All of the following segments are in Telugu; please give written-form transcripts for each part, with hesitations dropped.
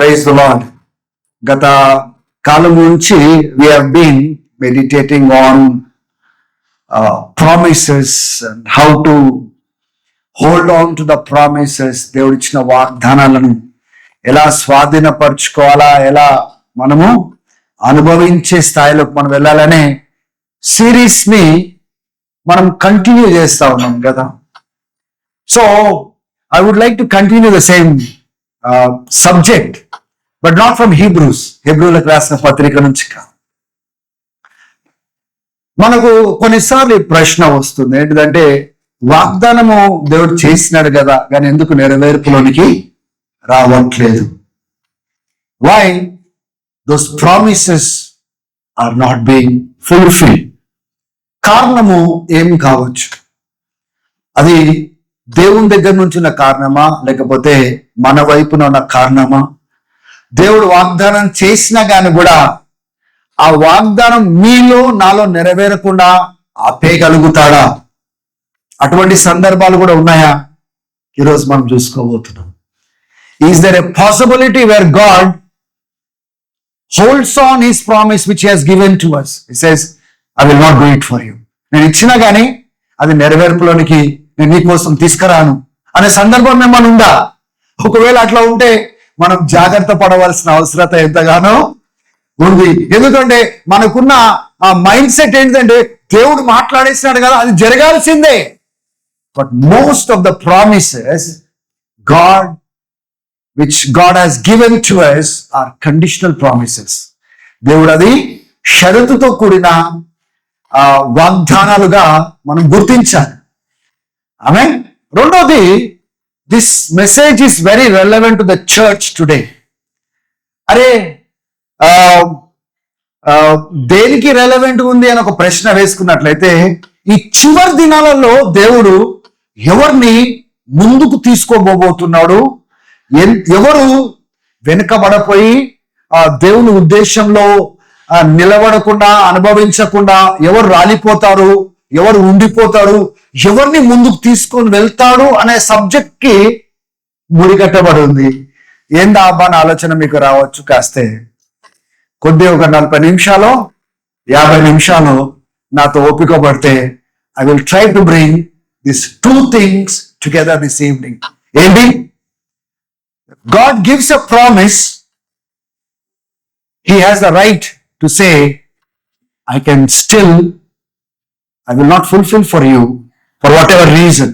Praise the lord. గత కాలం నుంచి we have been meditating on promises and how to hold on to the promises. దేవుడు ఇచ్చిన వాగ్దానాలను ఎలా స్వాధీనపరచుకోవాలా, ఎలా మనము అనుభవించే స్థాయిలోకి మనం వెళ్ళాలనే సిరీస్ ని మనం కంటిన్యూ చేస్తా ఉన్నాం కదా. So I would like to continue the same subject, but not from హీబ్రూలకు రాసిన పత్రిక నుంచి కాదు. మనకు కొన్నిసార్లు ఈ ప్రశ్న వస్తుంది, ఏంటిదంటే వాగ్దానము దేవుడు చేసినాడు కదా, కానీ ఎందుకు నెరవేర్పులోనికి రావట్లేదు? Why those promises are not being fulfilled? కారణము ఏం కావచ్చు? అది దేవుని దగ్గర నుంచి ఉన్న కారణమా, లేకపోతే మన వైపున ఉన్న కారణమా? దేవుడు వాగ్దానం చేసినా కానీ కూడా ఆ వాగ్దానం మీలో నాలో నెరవేరకుండా ఆపేయగలుగుతాడా? అటువంటి సందర్భాలు కూడా ఉన్నాయా? ఈరోజు మనం చూసుకోబోతున్నాం. Is there a possibility where God holds on his promise which he has given to us? He says, I will not do it for you. నేను ఇచ్చినా కానీ అది నెరవేర్పులోనికి నేను నీ కోసం తీసుకురాను అనే సందర్భం ఏమైనా ఉందా? ఒకవేళ అట్లా ఉంటే మనం జాగ్రత్త పడవలసిన అవసరత ఎంతగానో ఉంది. ఎందుకంటే మనకున్న ఆ మైండ్ సెట్ ఏంటంటే దేవుడు మాట్లాడేసినాడు కదా, అది జరగాల్సిందే. But most of the promises which God has given to us are conditional promises. దేవుడు అది షరతుతో కూడిన వాగ్దానాలుగా మనం గుర్తించాలి. ఆమేన్. రెండోది, this message is very relevant to the church today. అరే దేనికి రెలవెంట్ ఉంది అని ఒక ప్రశ్న వేసుకున్నట్లయితే, ఈ చివరి దినాలలో దేవుడు ఎవరిని ముందుకు తీసుకోబోతున్నాడు, ఎవరు వెనుకబడపోయి దేవుని ఉద్దేశంలో నిలబడకుండా, అనుభవించకుండా ఎవరు రాలిపోతారు, ఎవరు ఉండిపోతారు, ఎవరిని ముందుకు తీసుకొని వెళ్తాడు అనే సబ్జెక్ట్ కి ముడిగట్టబడి ఉంది. ఏందా అబ్బా అని ఆలోచన మీకు రావచ్చు. కాస్తే కొద్ది ఒక 40 నిమిషాలు 50 నిమిషాలు నాతో ఓపిక పడితే I will try to bring this 2 things together this evening. ఏంటి? God gives a promise. He has the right to say, I will not fulfill for you for whatever reason.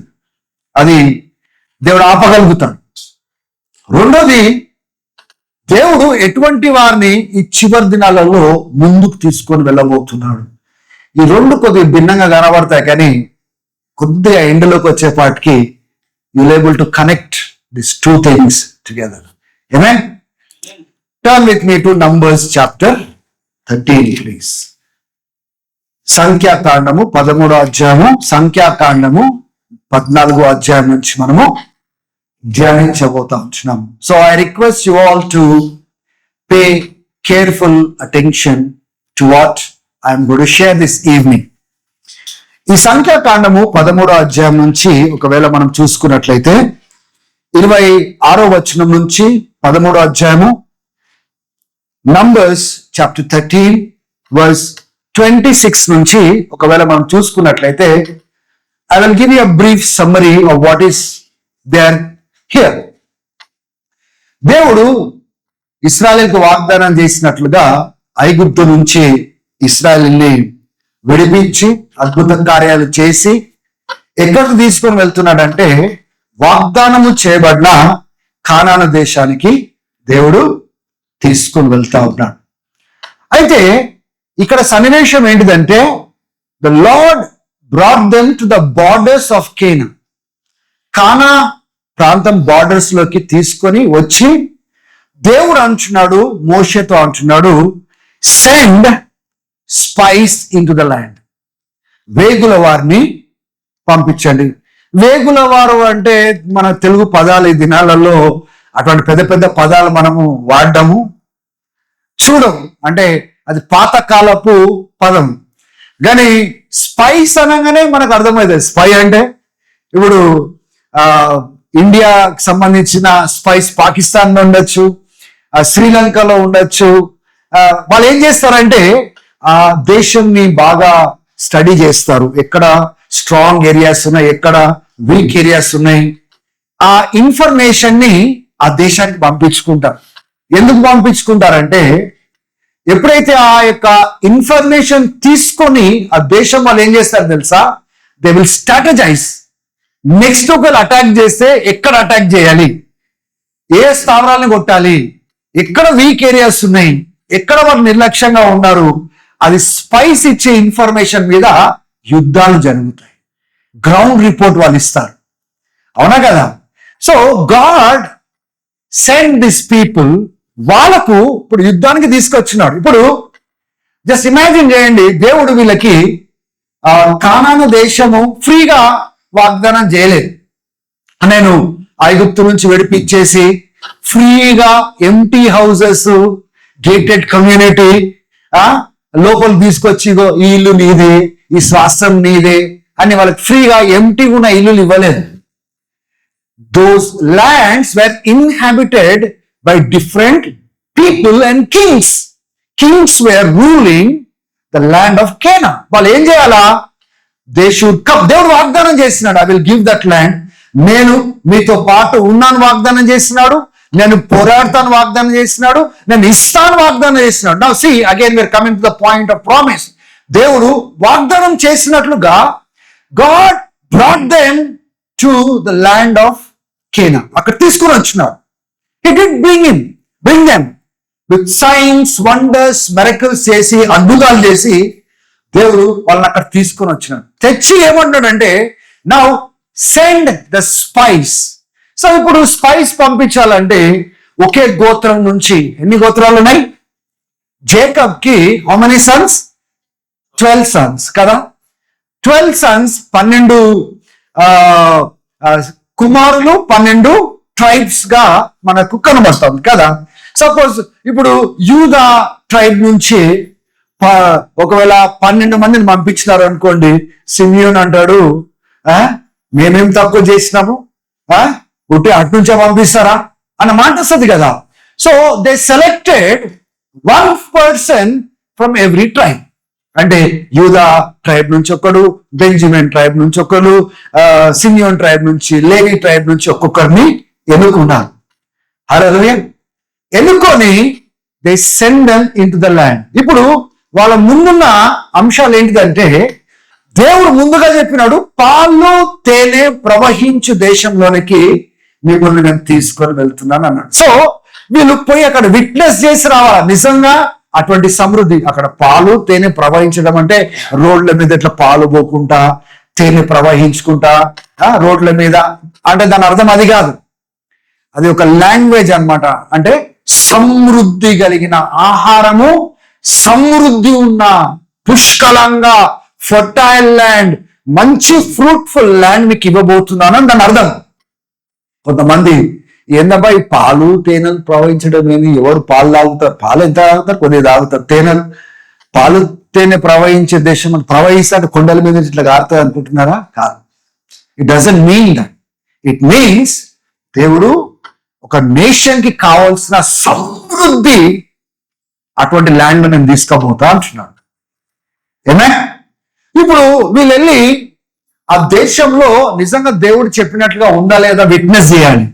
అది దేవుడు ఆపగలుగుతాడు. రెండోది, దేవుడు ఎటువంటి వారిని ఈ చివరి దినాలలో ముందుకు తీసుకొని వెళ్ళబోతున్నాడు. ఈ రెండు కొద్దిగా భిన్నంగా కనబడతాయి, కానీ కొద్దిగా ఎండలోకి వచ్చేపాటికి you will able to connect these 2 things together. Amen. Turn with me to Numbers chapter 13, please. సంఖ్యాకాండము 13వ అధ్యాయము, సంఖ్యాకాండము 14వ అధ్యాయం నుంచి మనము ధ్యానించబోతా ఉంటున్నాం. So I request you all to pay careful attention to what I am going to share this evening. ఈ సంఖ్యాకాండము 13వ అధ్యాయం నుంచి ఒకవేళ మనం చూసుకున్నట్లయితే 26వ వచనం నుంచి 13వ అధ్యాయము, నంబర్స్ చాప్టర్ 13 వర్స్ 26 నుంచి ఒకవేళ మనం చూసుకున్నట్లయితే I will give you a brief summary of what is there here. దేవుడు ఇశ్రాయేలుకు వాగ్దానం చేసినట్లుగా ఐగుప్తు నుంచి ఇశ్రాయేలుని విడిపించి అద్భుత కార్యాలు చేసి ఎక్కడికి తీసుకొని వెళ్తున్నాడంటే వాగ్దానము చేయబడిన కానాను దేశానికి దేవుడు తీసుకొని వెళ్తా ఉన్నాడు. అయితే ఇక్కడ సన్నివేశం ఏంటిదంటే, the lord brought them to the borders of కేనా. కానా ప్రాంతం బార్డర్స్ లోకి తీసుకొని వచ్చి దేవుడు అంటున్నాడు, మోషేతో అంటున్నాడు, send spies into the land. వేగుల వారిని పంపించండి. వేగుల వారు అంటే మన తెలుగు పదాలు ఈ దినాలలో అటువంటి పెద్ద పెద్ద పదాలు మనము వాడము చూడము. అంటే అది పాతకాలపు పదం. కానీ స్పైస్ అనగానే మనకు అర్థమవుతుంది. స్పై అంటే ఇప్పుడు ఇండియాకి సంబంధించిన స్పైస్ పాకిస్తాన్లో ఉండొచ్చు, శ్రీలంకలో ఉండొచ్చు. వాళ్ళు ఏం చేస్తారంటే ఆ దేశంని బాగా స్టడీ చేస్తారు. ఎక్కడ స్ట్రాంగ్ ఏరియాస్ ఉన్నాయి, ఎక్కడ వీక్ ఏరియాస్ ఉన్నాయి. ఆ ఇన్ఫర్మేషన్ ని ఆ దేశానికి పంపించుకుంటారు. ఎందుకు పంపించుకుంటారంటే ఎప్పుడైతే ఆ యొక్క ఇన్ఫర్మేషన్ తీసుకొని ఆ దేశం వాళ్ళు ఏం చేస్తారు తెలుసా, దే విల్ స్ట్రాటజైజ్. నెక్స్ట్ ఒకవేళ అటాక్ చేస్తే ఎక్కడ అటాక్ చేయాలి, ఏ స్థావరాలను కొట్టాలి, ఎక్కడ వీక్ ఏరియాస్ ఉన్నాయి, ఎక్కడ వాళ్ళు నిర్లక్ష్యంగా ఉన్నారు, అది స్పైస్ ఇచ్చే ఇన్ఫర్మేషన్ మీద యుద్ధాలు జరుగుతాయి. గ్రౌండ్ రిపోర్ట్ వాళ్ళు ఇస్తారు. అవునా కదా? So God send this people, వాళ్ళకు ఇప్పుడు యుద్ధానికి తీసుకొచ్చినాడు. ఇప్పుడు జస్ట్ ఇమాజిన్ చేయండి, దేవుడు వీళ్ళకి కానాను దేశము ఫ్రీగా వాగ్దానం చేయలేదు. నేను ఐగుప్తు నుంచి విడిపించేసి ఫ్రీగా ఎంటీ హౌసెస్, గేటెడ్ కమ్యూనిటీ లోపల తీసుకొచ్చి ఈ ఇల్లు నీదే, ఈ స్వాస్థ్యం నీదే అని వాళ్ళకి ఫ్రీగా ఎంటీ ఉన్న ఇల్లులు ఇవ్వలేదు. Those lands were inhabited by different people and kings. Kings were ruling the land of Canaan. వాళ్ళు ఏం చేయాలా? They should come. దేవుడు వాగ్దానం చేసినాడు, I will give that land. నేను మీతో పాటు ఉన్నాను వాగ్దానం చేసినాడు, నేను పోరాడతాను వాగ్దానం చేసినాడు, నేను ఇస్తాను వాగ్దానం చేసినాడు. Now see, again we are coming to the point of promise. దేవుడు వాగ్దానం చేసినట్లుగా God brought them to the land of Canaan. అక్కడ తీసుకుని వచ్చినాడు. He did bring them with signs, wonders, miracles చేసి, అద్భుతాలు చేసి దేవుడు వాళ్ళని అక్కడ తీసుకుని వచ్చినాడు. తెచ్చి ఏమంటాడంటే now send the spice. So ఇప్పుడు స్పైస్ పంపించాలంటే ఒకే గోత్రం నుంచి ఎన్ని గోత్రాలు ఉన్నాయి? జేకబ్ కి హౌ మెనీ సన్స్? 12 సన్స్ కదా. 12 సన్స్, 12 కుమారులు, 12 ట్రైబ్స్ గా మనకు కనబడుతుంది కదా. సపోజ్ ఇప్పుడు యూదా ట్రైబ్ నుంచి ఒకవేళ 12 మందిని పంపించినారు అనుకోండి, సిమియోన్ అంటాడు మేమేం తక్కువ చేసినాము, ఉట్టి అటు నుంచే పంపిస్తారా అన్న మాట వస్తుంది కదా. So they selected 1 person from every tribe. అంటే యూదా ట్రైబ్ నుంచి ఒకడు, బెంజమిన్ ట్రైబ్ నుంచి ఒకడు, సిమియోన్ ట్రైబ్ నుంచి, లేవి ట్రైబ్ నుంచి ఒక్కొక్కరిని ఎన్నుకున్నారు. హల్లెలూయా. ఎన్నుకొని they send them into the land. ఇప్పుడు వాళ్ళ ముందున్న అంశాలు ఏంటిదంటే దేవుడు ముందుగా చెప్పినాడు, పాలు తేనె ప్రవహించు దేశంలోనికి మిమ్మల్ని నేను తీసుకొని వెళ్తున్నాను అన్నాడు. సో వీళ్ళు పోయి అక్కడ విట్నెస్ చేసి రావాలి. నిజంగా అటువంటి సమృద్ధి అక్కడ పాలు తేనె ప్రవహించడం అంటే రోడ్ల మీద ఇట్లా పాలు పోకుంటా తేనె ప్రవహించుకుంటా రోడ్ల మీద అంటే దాని అర్థం అది కాదు. అది ఒక లాంగ్వేజ్ అన్నమాట. అంటే సమృద్ధి కలిగిన ఆహారము, సమృద్ధి ఉన్న పుష్కలంగా ఫర్టైల్ ల్యాండ్, మంచి ఫ్రూట్ఫుల్ ల్యాండ్ మీకు ఇవ్వబోతున్నాను అని దాని అర్థం. కొంతమంది ఏందబ్బా ఈ పాలు తేనెలు ప్రవహించడం ఏంది, ఎవరు పాలు తాగుతారు, పాలు ఎంత తాగుతారు, కొద్దిగా తాగుతారు, తేనెలు పాలు తేనె ప్రవహించే దేశం అని ప్రవహిస్తే కొండల మీద ఇట్లా కారుతుంది అనుకుంటున్నారా? కాదు. It doesn't mean that. It means దేవుడు ఒక నేషన్ కి కావాల్సిన సమృద్ధి అటువంటి ల్యాండ్ నేను తీసుకోబోతా అంటున్నాడు. ఏమే ఇప్పుడు వీళ్ళు వెళ్ళి ఆ దేశంలో నిజంగా దేవుడు చెప్పినట్లుగా ఉందా లేదా విట్నెస్ చేయాలి.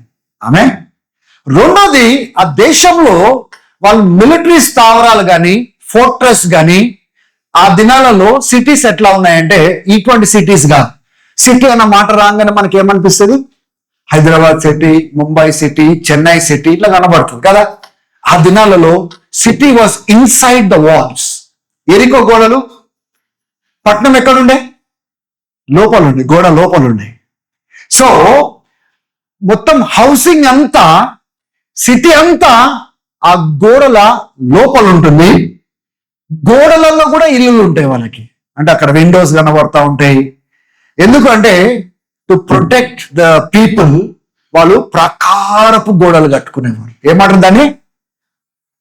ఆమె రెండోది, ఆ దేశంలో వాళ్ళు మిలిటరీ స్థావరాలు కానీ ఫోర్ట్రెస్ కానీ ఆ దినాలలో సిటీస్ ఎట్లా ఉన్నాయంటే ఇటువంటి సిటీస్ గా. సిటీ అన్న మాట రాగానే మనకి ఏమనిపిస్తుంది? Hyderabad city, Mumbai city, Chennai city ఇట్లా కనబడుతుంది కదా. ఆ దినాలలో city was inside the walls. ఎరికో గోడలు, పట్నం ఎక్కడుండే? లోపలుండే, గోడ లోపలుండే. సో మొత్తం హౌసింగ్ అంతా, సిటీ అంతా ఆ గోడల లోపల ఉంటుంది. గోడలలో కూడా ఇల్లులు ఉంటాయి వాళ్ళకి. అంటే అక్కడ విండోస్ కనబడతా ఉంటాయి. ఎందుకంటే టు ప్రొటెక్ట్ ద పీపుల్ వాళ్ళు ప్రాకారపు గోడలు కట్టుకునేవారు. ఏమంటారు దాన్ని?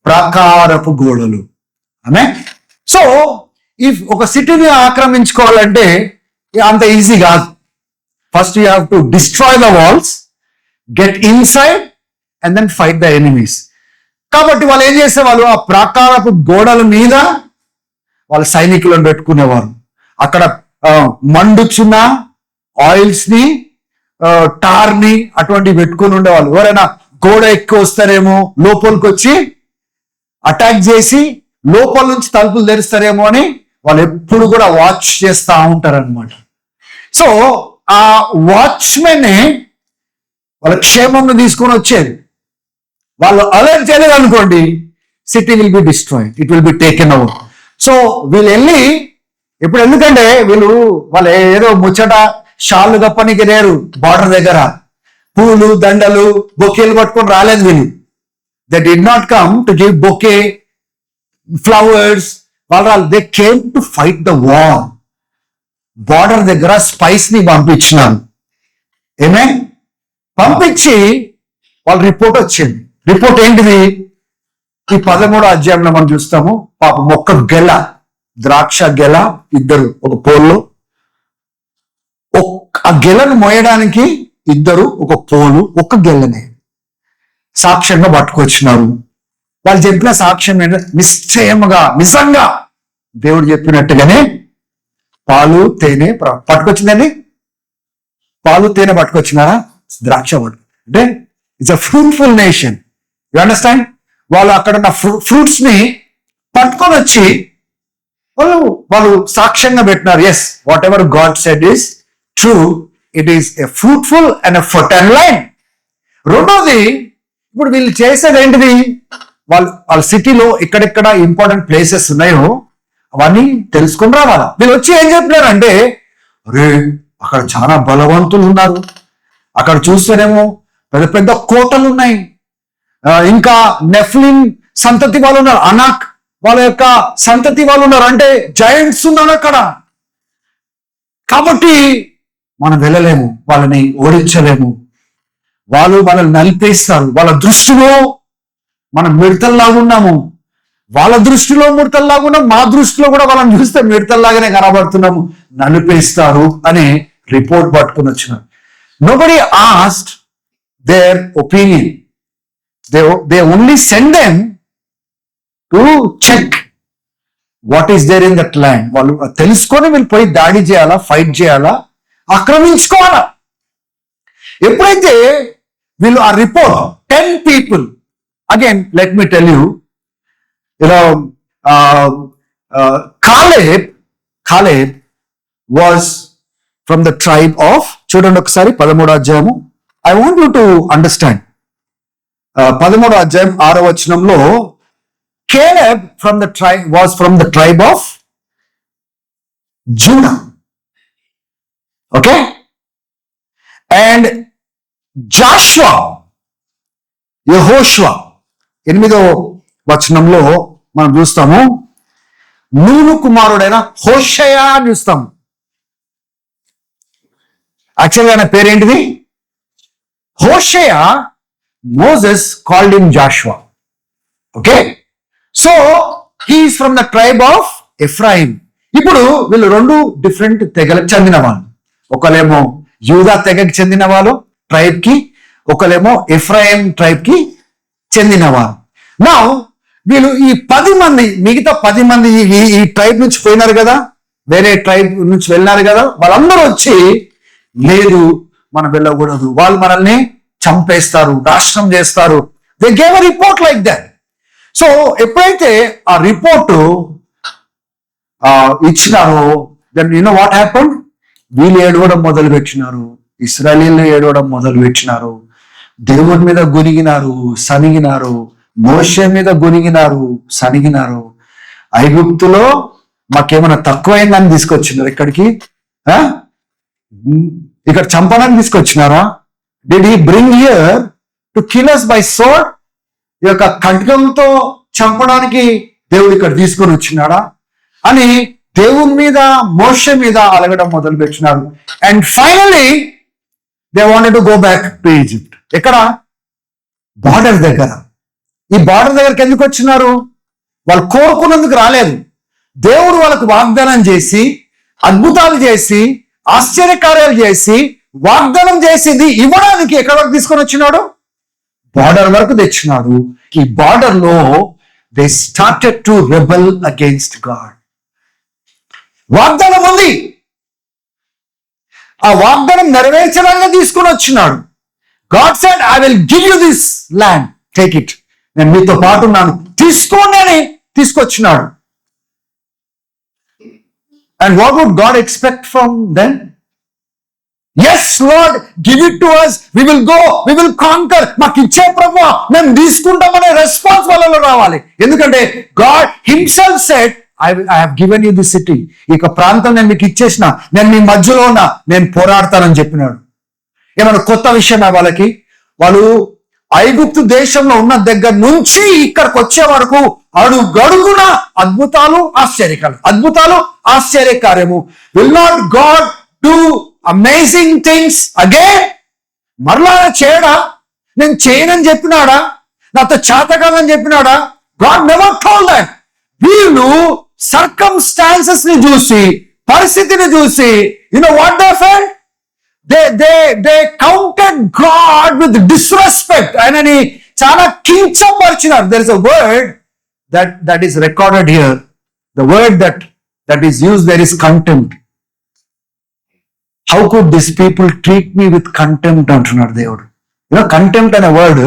ప్రాకారపు గోడలు. ఆమె సో ఇఫ్ ఒక సిటీని ఆక్రమించుకోవాలంటే అంత ఈజీ కాదు. First you have to destroy the walls, get inside and then fight the enemies. కాబట్టి వాళ్ళు ఏం చేసేవాళ్ళు, ఆ ప్రాకారపు గోడల మీద వాళ్ళ సైనికులను పెట్టుకునేవారు. అక్కడ మండుచున్న ఆయిల్స్ ని, టార్ ని అటువంటివి పెట్టుకుని ఉండేవాళ్ళు. ఎవరైనా గోడ ఎక్కువ వస్తారేమో, లోపలికి వచ్చి అటాక్ చేసి లోపల నుంచి తలుపులు తెరుస్తారేమో అని వాళ్ళు ఎప్పుడు కూడా వాచ్ చేస్తూ ఉంటారనమాట. సో ఆ వాచ్మెన్ వాళ్ళ క్షేమంను తీసుకొని వచ్చేది. వాళ్ళు అలర్ట్ చేయలేదు అనుకోండి, city will be destroyed, it will be taken out. So వీళ్ళు వెళ్ళి ఇప్పుడు, ఎందుకంటే వాళ్ళు ఏదో ముచ్చట షాళ్ళు గప్పనికి లేరు, బార్డర్ దగ్గర పూలు దండలు బొకేలు పట్టుకొని రాలేదు వీళ్ళు. They did not come to give bouquet flowers. They came to fight the war. Border దగ్గర స్పైస్ ని పంపించినారు. ఏమే పంపించి వాళ్ళ రిపోర్ట్ వచ్చింది. రిపోర్ట్ ఏంటిది? ఈ 13వ అధ్యాయంలో మనం చూస్తాము. పాపం ఒక్క గెల, ద్రాక్ష గెల, ఇద్దరు ఒక పోల్లో, ఆ గెలను మోయడానికి ఇద్దరు ఒక పోలు, ఒక గెలని సాక్ష్యంగా పట్టుకొచ్చినారు. వాళ్ళు చెప్పిన సాక్ష్యం నిశ్చయముగా, నిజంగా దేవుడు చెప్పినట్టుగానే పాలు తేనె పట్టుకొచ్చిందండి. పాలు తేనె పట్టుకొచ్చినారా? ద్రాక్ష అంటే it's a fruitful nation. You understand? వాళ్ళు అక్కడ ఉన్న ఫ్రూట్స్ ని పట్టుకొని వచ్చి వాళ్ళు సాక్ష్యంగా పెట్టినారు. Yes, whatever God said is true, it is a fruitful and a fertile land. రెండోది, ఇప్పుడు వీళ్ళు చేసేది ఏంటిది? వాళ్ళ సిటీలో ఎక్కడెక్కడ ఇంపార్టెంట్ ప్లేసెస్ ఉన్నాయో అవన్నీ తెలుసుకుని రావాలా. వీళ్ళు వచ్చి ఏం చెప్పినారంటే, అరే అక్కడ చాలా బలవంతులు ఉన్నారు, అక్కడ చూస్తేనేమో పెద్ద పెద్ద కోటలు ఉన్నాయి, ఇంకా నెఫ్లిన్ సంతతి వాళ్ళు ఉన్నారు, అనాక్ వాళ్ళ యొక్క సంతతి వాళ్ళు ఉన్నారు, అంటే జైంట్స్ ఉన్నారు అక్కడ. కాబట్టి మనం వెళ్ళలేము, వాళ్ళని ఓడించలేము, వాళ్ళు మనల్ని నలిపేస్తారు. వాళ్ళ దృష్టిలో మనం మిడతల్లాగా ఉన్నాము, వాళ్ళ దృష్టిలో మిడతల్లాగా ఉన్నాం, మా దృష్టిలో కూడా వాళ్ళని చూస్తే మిడతల్లాగానే కనబడుతున్నాము, నలిపేస్తారు అనే రిపోర్ట్ పట్టుకుని వచ్చినారు. Nobody asked their opinion, they only send them to check what is there in that land. వాళ్ళు తెలుసుకొని వీళ్ళు పోయి దాడి చేయాలా, ఫైట్ చేయాలా, ఆక్రమించుకోవాలా. ఎప్పుడైతే వీళ్ళు ఆ report 10 people, again let me tell you, Caleb was from the tribe of, చూడండి ఒకసారి 13వ అధ్యాయము. I want you to understand, 13వ అధ్యాయం 6వ వచనంలో Caleb was from the tribe of Judah. Okay? And Joshua, యెహోషువ 8వ వచనంలో మనం చూస్తాము, నూను కుమారుడైన హోషయ అని చూస్తాము. యాక్చువల్గా ఆయన పేరేంటిది? హోషయ. Moses called him Joshua. Okay, so he is from the tribe of Ephraim. ఇప్పుడు వీళ్ళు 2 డిఫరెంట్ తెగలకు చెందిన వాళ్ళు. ఒకలేమో యూదా తెగకి చెందిన వాళ్ళు ట్రైబ్ కి, ఒకలేమో ఎఫ్రాయిం ట్రైబ్ కి చెందినవారు. నా వీళ్ళు ఈ 10 మంది, మిగతా 10 మంది ఈ ట్రైబ్ నుంచి పోయినారు కదా, వేరే ట్రైబ్ నుంచి వెళ్ళినారు కదా, వాళ్ళందరూ వచ్చి లేదు మనం వెళ్ళకూడదు, వాళ్ళు మనల్ని చంపేస్తారు, నాశనం చేస్తారు. They gave a report like that. So ఎప్పుడైతే ఆ రిపోర్టు ఇచ్చినారో, then you know what happened? వీళ్ళు ఏడవడం మొదలు పెట్టినారు, ఇశ్రాయేలీయులు ఏడవడం మొదలు పెట్టినారు, దేవుని మీద గొనిగినారు, సనిగినారు, మోషే మీద గొనిగినారు, సనిగినారు. ఐగుప్తులో మాకేమైనా తక్కువైందని తీసుకొచ్చినారు ఇక్కడికి, ఇక్కడ చంపడానికి తీసుకొచ్చినారా? Did he bring here to kill us by sword? ఈ యొక్క ఖడ్గంతో చంపడానికి దేవుడు ఇక్కడ తీసుకొని వచ్చినాడా అని దేవుని మీద, మోషే మీద అలగడం మొదలు పెట్టినారు. And finally they wanted to go back to Egypt. ఎక్కడ? బార్డర్ దగ్గర. ఈ బార్డర్ దగ్గరికి ఎందుకు వచ్చినారు? వాళ్ళు కోరుకున్నందుకు రాలేదు. దేవుడు వాళ్ళకు వాగ్దానం చేసి, అద్భుతాలు చేసి, ఆశ్చర్యకార్యాలు చేసి, వాగ్దానం చేసింది ఇవ్వడానికి ఎక్కడ వరకు తీసుకొని వచ్చినాడు? బార్డర్ వరకు తెచ్చినాడు. ఈ బార్డర్ లో they started to rebel against God. వాగ్దానం ఉంది, ఆ వాగ్దానం నెరవేర్చడానికి తీసుకుని వచ్చినాడు. God said, I will give you this land, take it, నేను మీతో పాటు ఉన్నాను, తీసుకోండి అని తీసుకొచ్చినాడు. And what would God expect from then? Yes lord, give it to us, we will go, we will conquer, మాకు ఇచ్చే ప్రభువా మేము తీసుకుంటామనే రెస్పాన్స్ వాళ్ళలో రావాలి. ఎందుకంటే God himself said, I have given you this city, ఈ ప్రాంతం నేను మీకు ఇచ్చేసిన, నేను మీ మధ్యలో ఉన్నా, నేను పోరాడతానని చెప్పినాడు. ఏమన్నా కొత్త విషయమా వాళ్ళకి? వాళ్ళు ఐగుప్తు దేశంలో ఉన్న దగ్గర నుంచి ఇక్కడికి వచ్చే వరకు అడుగడుగున అద్భుతాలు ఆశ్చర్యకార్యము. Will not God do amazing things again? మరలా చేయడా? నేను చేయనని చెప్పినాడా? నాతో చేత కాదని చెప్పినాడా? God never told that. వీళ్ళు సర్కమ్స్టాన్సెస్ ని చూసి, పరిస్థితిని చూసి, what they felt? They counted God with disrespect. ఆయనని చాలా కించపరిచినారు. There is a word that is recorded here. The word that is used there is contempt. How could these people treat me with contempt అంటున్నాడు దేవుడు. కంటెంప్ట్ అనే వర్డ్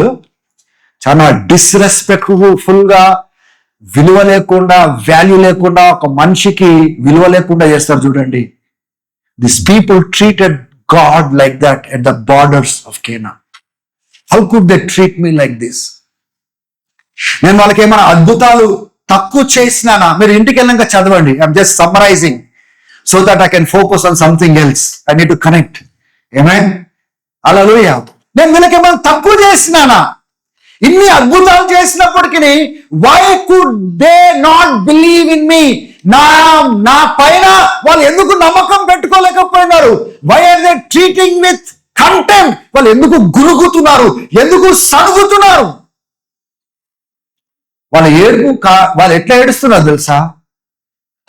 చాలా డిస్రెస్పెక్ట్ఫుల్ గా, విలువ లేకుండా, వాల్యూ లేకుండా, ఒక మనిషికి విలువ లేకుండా చేస్తారు చూడండి. These people treated God like that at the borders of Canaan. How could they treat me like this? నేను వాళ్ళకి ఏమైనా అద్భుతాలు తక్కువ చేసినానా? మీరు ఇంటికి వెళ్ళాక చదవండి. I'm just summarising so that I can focus on something else. I need to connect. Amen. Hallelujah. నేను వీళ్ళకి ఏమైనా తక్కువ చేసినానా? ఇన్ని అద్భుతాలు చేసినప్పటికీ why could they not believe in me? నా పైన వాళ్ళు ఎందుకు నమ్మకం పెట్టుకోలేకపోయినారు? why are they treating with contempt? వాళ్ళు ఎందుకు గురుగుతున్నారు, ఎందుకు సణుగుతున్నారు? వాళ్ళ వాళ్ళు ఎట్లా ఏడుస్తున్నారు తెలుసా?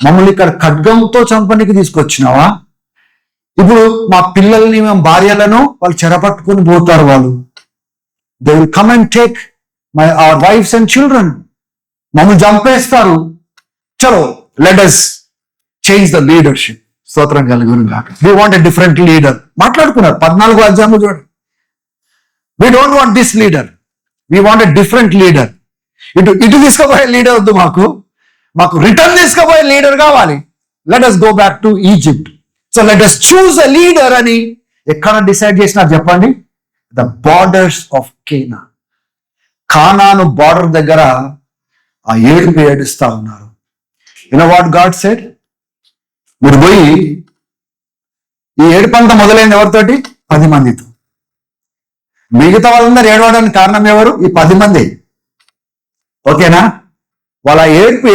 మమ్మల్ని ఇక్కడ ఖడ్గంతో చంపడానికి తీసుకొచ్చినావా? ఇప్పుడు మా పిల్లల్ని, మేము భార్యలను వాళ్ళు చెరపట్టుకుని పోతారు. వాళ్ళు they will come and take our wives and children. మమ్మల్ని చంపేస్తారు. చలో, let us change the leadership. స్తోత్రం కలుగునుగా. We want a different leader. మాట్లాడుకున్నారు 14వ అధ్యాయంలో చూడండి. We don't want this leader, we want a different leader. ఇటు తీసుకుపోయే లీడర్ వద్దు, మాకు రిటర్న్ తీసుకుపోయే లీడర్ కావాలి. Let us go back to Egypt. So let us choose a leader అని ఎక్కడ డిసైడ్ చేసినారు చెప్పండి? The borders of Canaan border దగ్గర ఆ ఏడుస్తా ఉన్నారు. What God said? మీరు పోయి, ఈ ఏడుపంత మొదలైంది ఎవరితోటి? 10 మందితో. మిగతా వాళ్ళందరూ ఏడవడానికి కారణం ఎవరు? ఈ 10 మంది. ఓకేనా? వాళ్ళ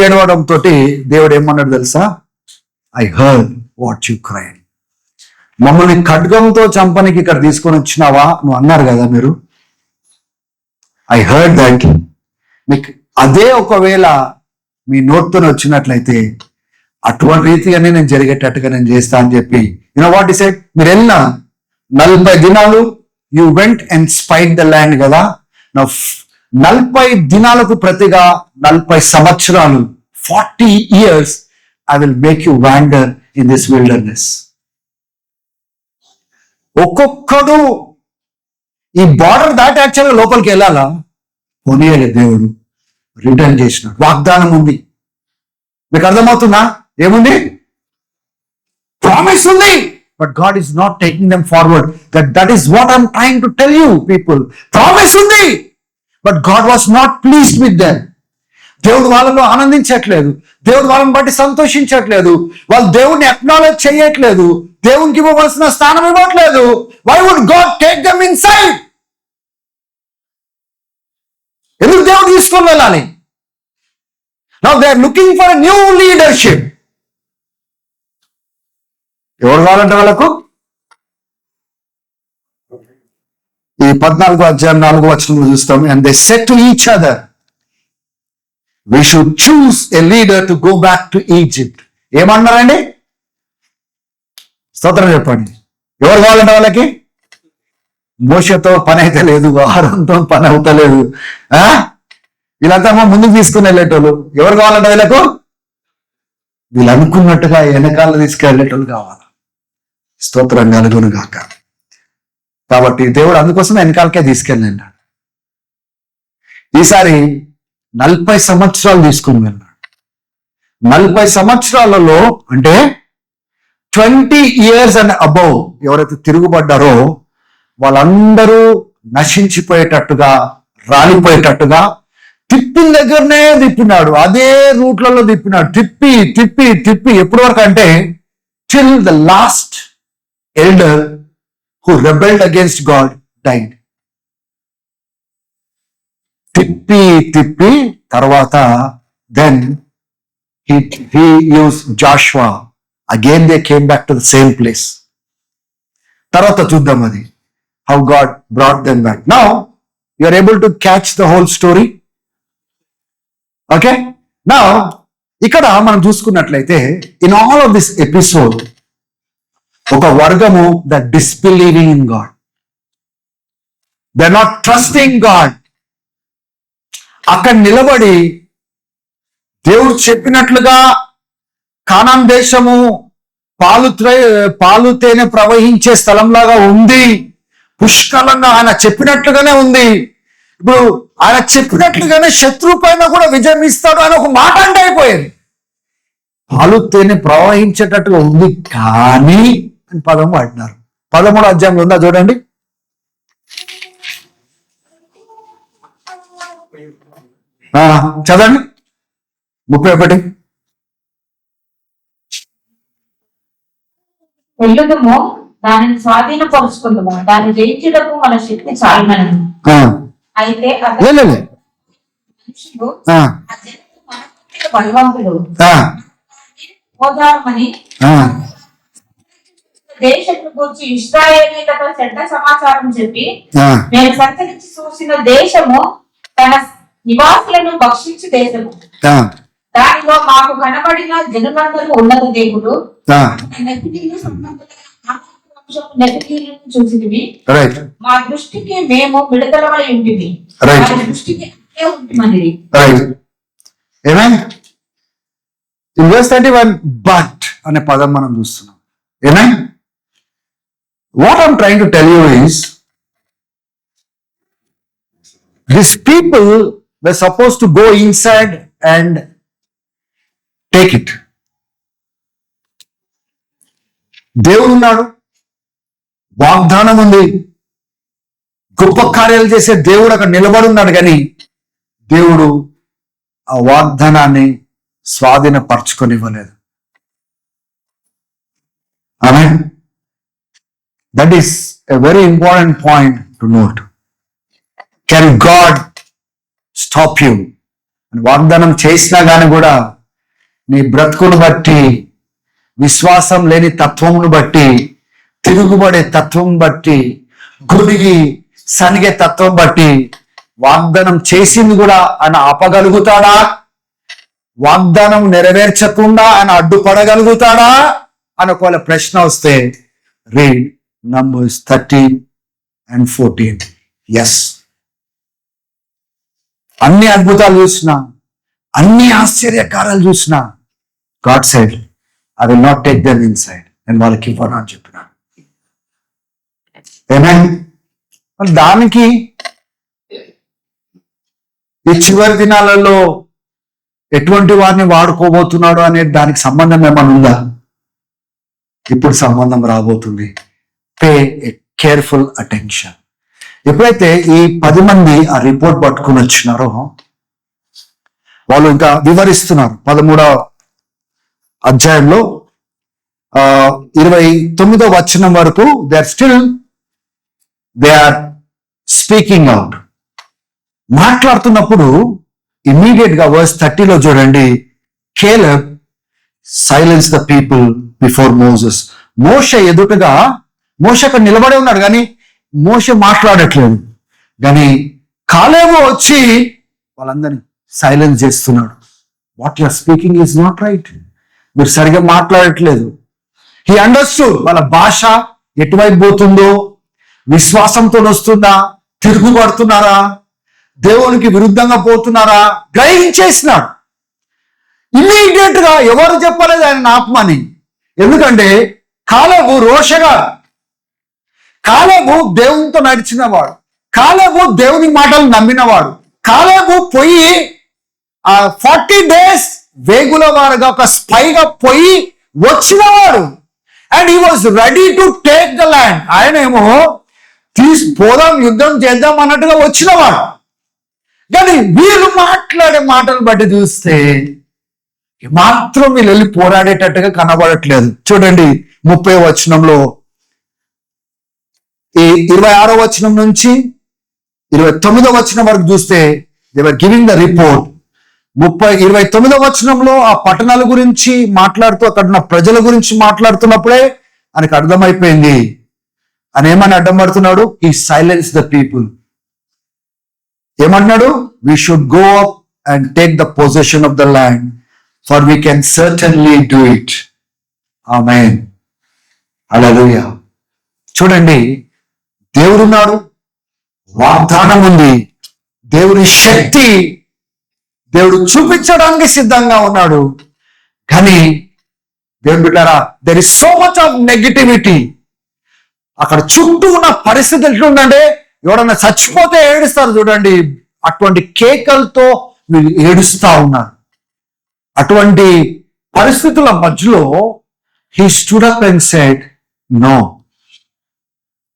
ఏడవడంతో దేవుడు ఏమన్నాడు తెలుసా? I heard what you cried. మమ్మల్ని ఖడ్గంతో చంపనికి ఇక్కడ తీసుకొని వచ్చినావా నువ్వు అన్నారు కదా మీరు. I heard that. మీకు అదే ఒకవేళ మీ నోట్తోనే వచ్చినట్లయితే అటువంటి రీతిగానే నేను జరిగేటట్టుగా నేను చేస్తా అని చెప్పి, వాట్ ఈ సెడ్? మీరు వెళ్ళిన 40 దినాలు you went and spite the land కదా. నా 40 దినాలకు ప్రతిగా 40 సంవత్సరాలు, 40 years I will make you wander in this wilderness. ఒక్కొక్కడు ఈ బార్డర్ దాటి యాక్చువల్గా లోపలికి వెళ్ళాలా, పోనీయలే. దేవుడు రిటర్న్ చేసినాడు. వాగ్దానం ఉంది. మీకు అర్థమవుతుందా? ఏముంది? ప్రామిస్ ఉంది. But God is not taking them forward. That is what I'm trying to tell you people. Promise ఉంది, but God was not pleased with them. దేవుడు వాళ్ళలో ఆనందించట్లేదు, దేవుడు వాళ్ళని బట్టి సంతోషించట్లేదు, వాళ్ళు దేవుడిని అక్నాలెడ్జ్ చేయట్లేదు, దేవునికి ఇవ్వవలసిన స్థానం ఇవ్వట్లేదు. Why would God take them inside? ఎందుకు దేవుడు తీసుకొని వెళ్ళాలి? Now they are looking for a new leadership. ఎవరు కావాలంటే వాళ్ళకు? ఈ 14వ అధ్యాయం 4వ వచనంలో చూస్తాం. And they said to each other, we should choose a leader to go back to Egypt. ఏమన్నారండి? స్తోత్రం చెప్పండి. ఎవరు కావాలంటే వాళ్ళకి? మోషతో పని అయితే లేదు, ఆహారంతో పని అవుతలేదు. వీళ్ళంతా ముందుకు తీసుకుని వెళ్ళేటోళ్ళు. ఎవరు కావాలంటే వీళ్ళకు? వీళ్ళు అనుకున్నట్టుగా వెనకాల తీసుకెళ్ళేటోళ్ళు కావాలి. స్తోత్రం కలుగును గాక. కాబట్టి దేవుడు అందుకోసం వెనకాలకే తీసుకెళ్ళినాడు. ఈసారి 40 సంవత్సరాలు తీసుకుని వెళ్ళాడు. 40 సంవత్సరాలలో అంటే 20 years అండ్ అబౌవ్ ఎవరైతే తిరుగుబడ్డారో వాళ్ళందరూ నశించిపోయేటట్టుగా, రాలిపోయేటట్టుగా తిప్పిన దగ్గరనే తిప్పినాడు. అదే రూట్లలో తిప్పినాడు. తిప్పి తిప్పి తిప్పి ఎప్పటి వరకు అంటే till the last elder who rebelled against God died. తిప్పి తిప్పి తర్వాత then he used Joshua. Again they came back to the same place. తర్వాత చూద్దాం అది how God brought them back. Now you are able to catch the whole story. Okay? Now ఇక్కడ మనం చూసుకున్నట్లయితే in all of this episode ఒక వర్గము that disbelieving in God. They are not trusting God. అక్కడ నిలబడి దేవుడు చెప్పినట్లుగా కానాన్ దేశము పాలు తేనె ప్రవహించే స్థలంలాగా ఉంది, పుష్కలంగా ఆయన చెప్పినట్లుగానే ఉంది. ఇప్పుడు ఆయన చెప్పినట్లుగానే శత్రు పైన కూడా విజయం ఇస్తాడు అని ఒక మాట అంటే అయిపోయింది. పాలు తేనె ప్రవహించేటట్టుగా ఉంది కానీ అని పదం వాడినారు. 13వ అధ్యాయంలో ఉందా చూడండి. చదవండి 31. వెళ్ళుదము, దానిని స్వాధీనపరుచుకుందాము, దాన్ని జయించుటకు మన శక్తి చాలమని. అయితే బలవంతుడు పోదామని దేశం గురించి ఇశ్రాయేలీయులతో చెడ్డ సమాచారం చెప్పి నేను సంచరించి చూసిన దేశము తన నివాసులను భక్షించు దేశము, దానిలో మాకు కనబడిన జనులందరూ ఉన్నత దేవుడు చూసినవి మా దృష్టికి మేము విడుదలమై ఉంటుంది, దృష్టికి ఉంటుంది. In verse 31, but అనే పదం మనం చూస్తున్నాం. Amen? What I'm trying to tell you is, these people were supposed to go inside and take it. దేవుడు ఉన్నాడు, వాగ్దానం ఉంది, గొప్ప కార్యాలు చేసే దేవుడు అక్కడ నిలబడి ఉన్నాడు. కానీ దేవుడు ఆ వాగ్దానాన్ని స్వాధీనపరచుకొనివ్వలేదు. Amen. That is a very important point to note. Can God stop you? వాగ్దానం చేసినా కానీ కూడా నీ బ్రతుకును బట్టి, విశ్వాసం లేని తత్వమును బట్టి, తిరుగుబడే తత్వం బట్టి, గుడిగి సనిగే తత్వం బట్టి వాగ్దానం చేసింది కూడా ఆయన ఆపగలుగుతాడా? వాగ్దానం నెరవేర్చకుండా ఆయన అడ్డుపడగలుగుతాడా అని ఒకవేళ ప్రశ్న వస్తే రీడ్ Numbers 13 and 14. ఎస్, అన్ని అద్భుతాలు చూసినా, అన్ని ఆశ్చర్యకారాలు చూసినా God said I will not take them inside, నేను వాళ్ళకి ఇవ్వను అని చెప్పినాను. ఆమేన్. దానికి ఈ చివరి దినాలలో ఎటువంటి వారిని వాడుకోబోతున్నాడు అనే దానికి సంబంధం ఏమైనా ఉందా? ఇప్పుడు సంబంధం రాబోతుంది. పే ఏ కేర్ఫుల్ అటెన్షన్. ఎప్పుడైతే ఈ 10 మంది ఆ రిపోర్ట్ పట్టుకుని వచ్చినారో వాళ్ళు ఇంకా వివరిస్తున్నారు. 13వ అధ్యాయంలో 29వ వచనం వరకు దే ఆర్ స్పీకింగ్ అవుట్, మాట్లాడుతున్నప్పుడు ఇమ్మీడియట్ గా వర్స్ 30లో చూడండి, Caleb silence the people before Moses. మోషే ఎదుటగా, మోషే అక్కడ నిలబడి ఉన్నాడు కానీ మోషే మాట్లాడట్లేదు. కానీ కాలేబు వచ్చి వాళ్ళందరినీ సైలెన్స్ చేస్తున్నాడు. What your speaking is not right, మీరు సరిగా మాట్లాడట్లేదు. హీ అండర్స్టూడ్ వాళ్ళ భాష ఎటువైపు పోతుందో, విశ్వాసంతో వస్తుందా? తిరుగుబడుతున్నారా? దేవునికి విరుద్ధంగా పోతున్నారా? గ్రహించేసినాడు. ఇమ్మీడియట్ గా ఎవరు చెప్పలేదు ఆయన ఆత్మని. ఎందుకంటే కాలేబు రోషగా, కాలేబు దేవునితో నడిచినవాడు, కాలేబు దేవుని మాటలు నమ్మినవాడు, కాలేబు పోయి 40 days వేగుల వారుగా ఒక స్పైగా పోయి వచ్చినవాడు. And he was ready to take the land. ఆయన ఏమో పోదాం, యుద్ధం చేద్దాం అన్నట్టుగా వచ్చినవాడు. కానీ వీళ్ళు మాట్లాడే మాటలు బట్టి చూస్తే మాత్రం వీళ్ళు వెళ్ళి పోరాడేటట్టుగా కనబడట్లేదు. చూడండి 30వ వచనంలో, ఈ 26వ వచనం నుంచి 29వ వచనం వరకు చూస్తే they were giving the report. 29వ వచనంలో ఆ పట్టణాల గురించి మాట్లాడుతూ అక్కడ ఉన్న ప్రజల గురించి మాట్లాడుతున్నప్పుడే ఆయనకు అర్థమైపోయింది. ఆయన ఏమని అడ్డం పడుతున్నాడు? ఈ సైలెన్స్ ద పీపుల్. ఏమంటున్నాడు? We should go up and take the position of the land, for we can certainly do it. Amen, hallelujah. చూడండి, దేవుడున్నాడు, వాగ్దానం ఉంది, దేవుని శక్తి దేవుడు చూపించడానికి సిద్ధంగా ఉన్నాడు. కానీ దేవుని బిడ్డారా, there is so much of negativity. అక్కడ చుట్టూ ఉన్న పరిస్థితి ఎట్లుందంటే, ఎవడన్నా చచ్చిపోతే ఏడుస్తారు చూడండి, అటువంటి కేకలతో వీళ్ళు ఏడుస్తా ఉన్నారు. అటువంటి పరిస్థితుల మధ్యలో he stood up and said, no,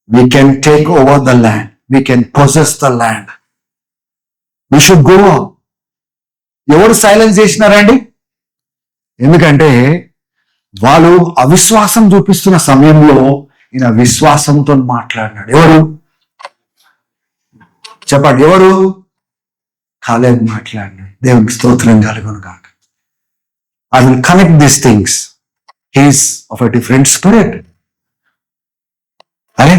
we can take over the land, we can possess the land, we should go up. ఎవరు సైలెన్స్ చేసినారండి? ఎందుకంటే వాళ్ళు అవిశ్వాసం చూపిస్తున్న సమయంలో ఈయన విశ్వాసంతో మాట్లాడినాడు. ఎవరు చెప్పండి? ఎవరు? కాలేబు మాట్లాడినాడు. దేవునికి స్తోత్రం కలుగును గాక. I will connect these things. He is of a different spirit. అరే,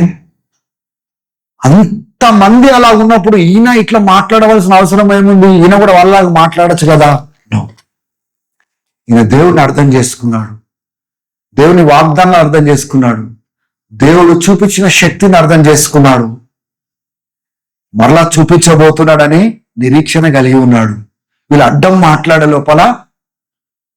అంతమంది అలా ఉన్నప్పుడు ఈయన ఇట్లా మాట్లాడవలసిన అవసరం ఏముంది? ఈయన కూడా వాళ్ళలాగా మాట్లాడచ్చు కదా. నో, ఈయన దేవుడిని అర్థం చేసుకున్నాడు, దేవుని వాగ్దానాన్ని అర్థం చేసుకున్నాడు, దేవుడు చూపించిన శక్తిని అర్థం చేసుకున్నాడు, మరలా చూపించబోతున్నాడని నిరీక్షణ కలిగి ఉన్నాడు. వీళ్ళు అడ్డం మాట్లాడే లోపల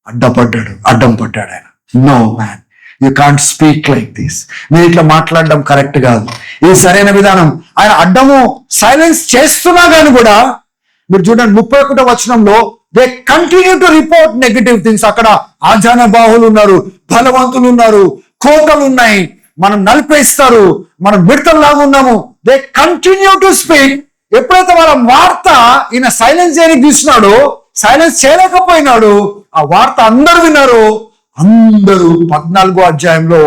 అడ్డం పడ్డాడు ఆయన. No man, you can't speak like this. మీరు ఇట్లా మాట్లాడడం కరెక్ట్ కాదు, ఇది సరైన విధానం. ఆయన అడ్డము సైలెన్స్ చేస్తున్నా కానీ కూడా మీరు చూడండి 31వ వచనంలో, they continue to report negative things. అక్కడ ఆజానబాహులు ఉన్నారు, బలవంతులు ఉన్నారు, కోటలు ఉన్నాయి, మనం నలిపేస్తారు, మనం మిడతల్లాగా ఉన్నాము. They continue to speak. ఎప్పుడైతే వాళ్ళ వార్త ఈయన సైలెన్స్ చేయడానికి చూసినాడో, సైలెన్స్ చేయలేకపోయినాడు, ఆ వార్త అందరూ విన్నారు. అందరూ 14వ అధ్యాయంలో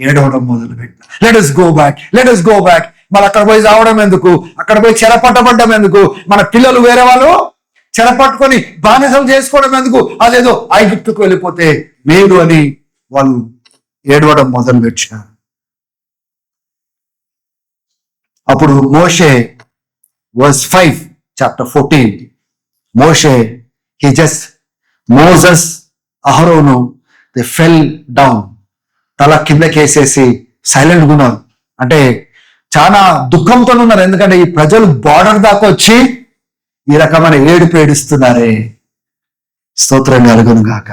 ఏడవడం మొదలు పెట్టినారు. Let us go back, let us go back. మళ్ళీ అక్కడ పోయి రావడం ఎందుకు, అక్కడ పోయి చెరపట్టబడ్డం ఎందుకు, మన పిల్లలు వేరే వాళ్ళు చెరపట్టుకొని బానిసలు చేసుకోవడం ఎందుకు, అదేదో ఐగుప్తుకు వెళ్ళిపోతే మేలు అని వాళ్ళు ఏడవడం మొదలు పెట్టినారు. అప్పుడు మోషే verse 5 chapter 14, మోషే మోజస్, అహరోను, దే ఫెల్ డౌన్, తల కిందకేసేసి సైలెంట్గా ఉన్నారు. అంటే చాలా దుఃఖంతో ఉన్నారు. ఎందుకంటే ఈ ప్రజలు బార్డర్ దాకా వచ్చి ఈ రకమైన ఏడుపు ఏడుస్తున్నారే. స్తోత్రం కలుగును గాక.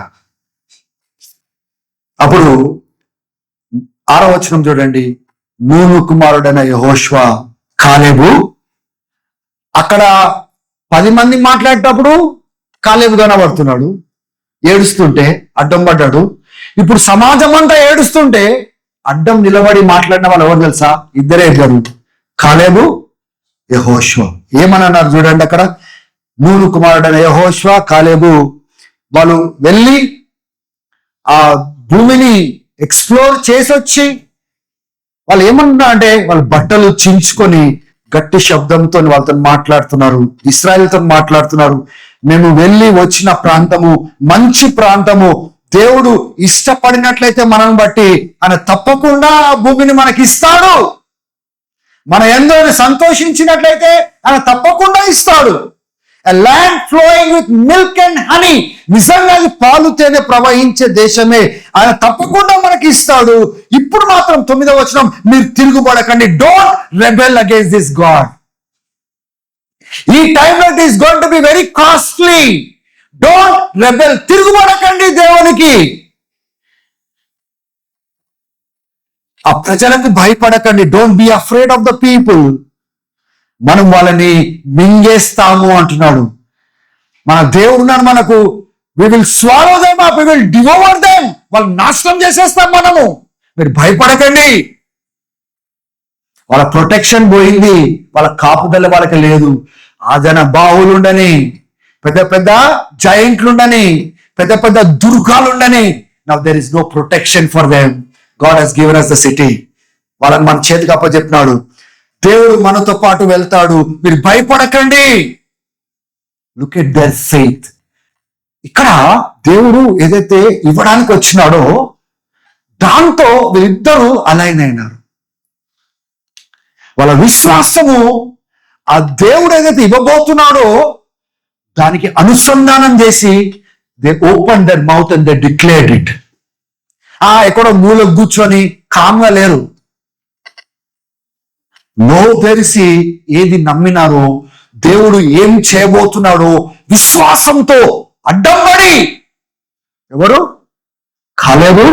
అప్పుడు 6వ వచనం చూడండి, నూను కుమారుడైన యెహోషువ, కాలేబు. అక్కడ 10 మంది మాట్లాడేటప్పుడు కాలేబు కనబడుతున్నాడు, ఏడుస్తుంటే అడ్డం పడ్డాడు. ఇప్పుడు సమాజం అంతా ఏడుస్తుంటే అడ్డం నిలబడి మాట్లాడిన వాళ్ళు ఎవరు తెలుసా? ఇద్దరు, కాలేబు, యెహోషువ. ఏమన్నారు చూడండి, అక్కడ నూను కుమారుడైన యెహోషువ, కాలేబు వాళ్ళు వెళ్ళి ఆ భూమిని ఎక్స్ప్లోర్ చేసి వచ్చి వాళ్ళు ఏమన్నా అంటే వాళ్ళు బట్టలు చించుకొని గట్టి శబ్దంతో వాళ్ళతో మాట్లాడుతున్నారు, ఇశ్రాయేలుతో మాట్లాడుతున్నారు. మేము వెళ్ళి వచ్చిన ప్రాంతము మంచి ప్రాంతము, దేవుడు ఇష్టపడినట్లయితే మనల్ని బట్టి ఆయన తప్పకుండా ఆ భూమిని మనకి ఇస్తాడు, మన ఎంతో సంతోషించినట్లయితే ఆయన తప్పకుండా ఇస్తాడు. A land flowing with milk and honey. నిజంగా అది పాలు తేనె ప్రవహించే దేశమే, ఆయన తప్పకుండా మనకి ఇస్తాడు. ఇప్పుడు మాత్రం 9వ వచనం, మీరు తిరుగుబడకండి. Don't rebel against this God. ఈ టైంలో it is going to be very costly. Don't rebel, తిరుగుబడకండి దేవునికి. ఆ ప్రజలకు భయపడకండి. Don't be afraid of the people. మనం వాళ్ళని మింగేస్తాము అంటున్నాడు. మన దేవుడు ఉన్నాడు మనకు. we will swallow them up, we will devour them. వాళ్ళు నాశనం చేసేస్తాం మనము. మీరు భయపడకండి. వాళ్ళ ప్రొటెక్షన్ పోయింది, వాళ్ళ కాపుదల వాళ్ళకి లేదు. ఆదన బాహులుండని, పెద్ద పెద్ద జైంట్లుండని, పెద్ద పెద్ద దుర్గాలుండని, now there is no protection for them. God has given us the city. వాళ్ళని మన చేతికి అప్పచెప్పినాడు. దేవుడు మనతో పాటు వెళ్తాడు. మీరు భయపడకండి. Look at there faith. ఇక్కడ దేవుడు ఏదైతే ఇవ్వడానికి వచ్చినాడో దాంతో వీరిద్దరూ అలైన్ అయినారు. వాళ్ళ విశ్వాసము ఆ దేవుడు ఏదైతే ఇవ్వబోతున్నాడో దానికి అనుసంధానం చేసి they open their mouth and they declared it. ఎక్కడో మూలకు కూర్చొని కామ్గా లేరు. నోరు తెరిసి ఏది నమ్మినారో, దేవుడు ఏం చేయబోతున్నాడో విశ్వాసంతో అడ్డం పడి, ఎవరు? కాలేబు,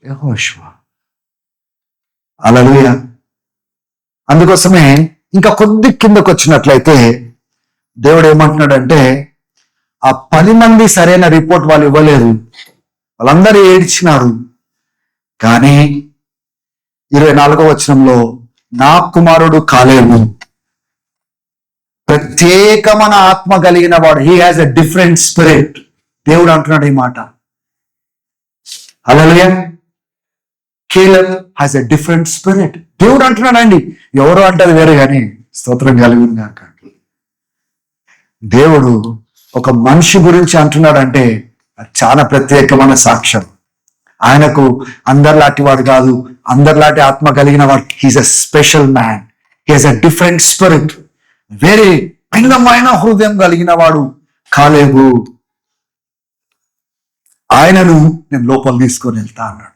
యెహోషువ. హల్లెలూయా. అందుకోసమే ఇంకా కొద్ది కిందకు వచ్చినట్లయితే దేవుడు ఏమంటున్నాడంటే, ఆ 10 మంది సరైన రిపోర్ట్ వాళ్ళు ఇవ్వలేదు, వాళ్ళందరూ ఏడ్చినారు. కానీ 24వ వచనంలో, నా కుమారుడు కాలేబు ప్రత్యేకమైన ఆత్మ కలిగిన వాడు. He has a different spirit. దేవుడు అంటున్నాడు ఈ మాట. Hallelujah. Caleb has a different spirit. దేవుడు అంటున్నాడు అండి. ఎవరు అంటారు వేరే, కానీ స్తోత్రం కలిగింది కాక. దేవుడు ఒక మనిషి గురించి అంటున్నాడంటే చాలా ప్రత్యేకమైన సాక్ష్యం. ఆయనకు అందరిలాంటి వాడు కాదు, అందరిలాంటి ఆత్మ కలిగిన వాడు. He's a special man. He has a different spirit. వేరే భిన్నమైన హృదయం కలిగిన వాడు కాలేబు. ఆయనను నేను లోపల తీసుకొని వెళ్తా అన్నాడు.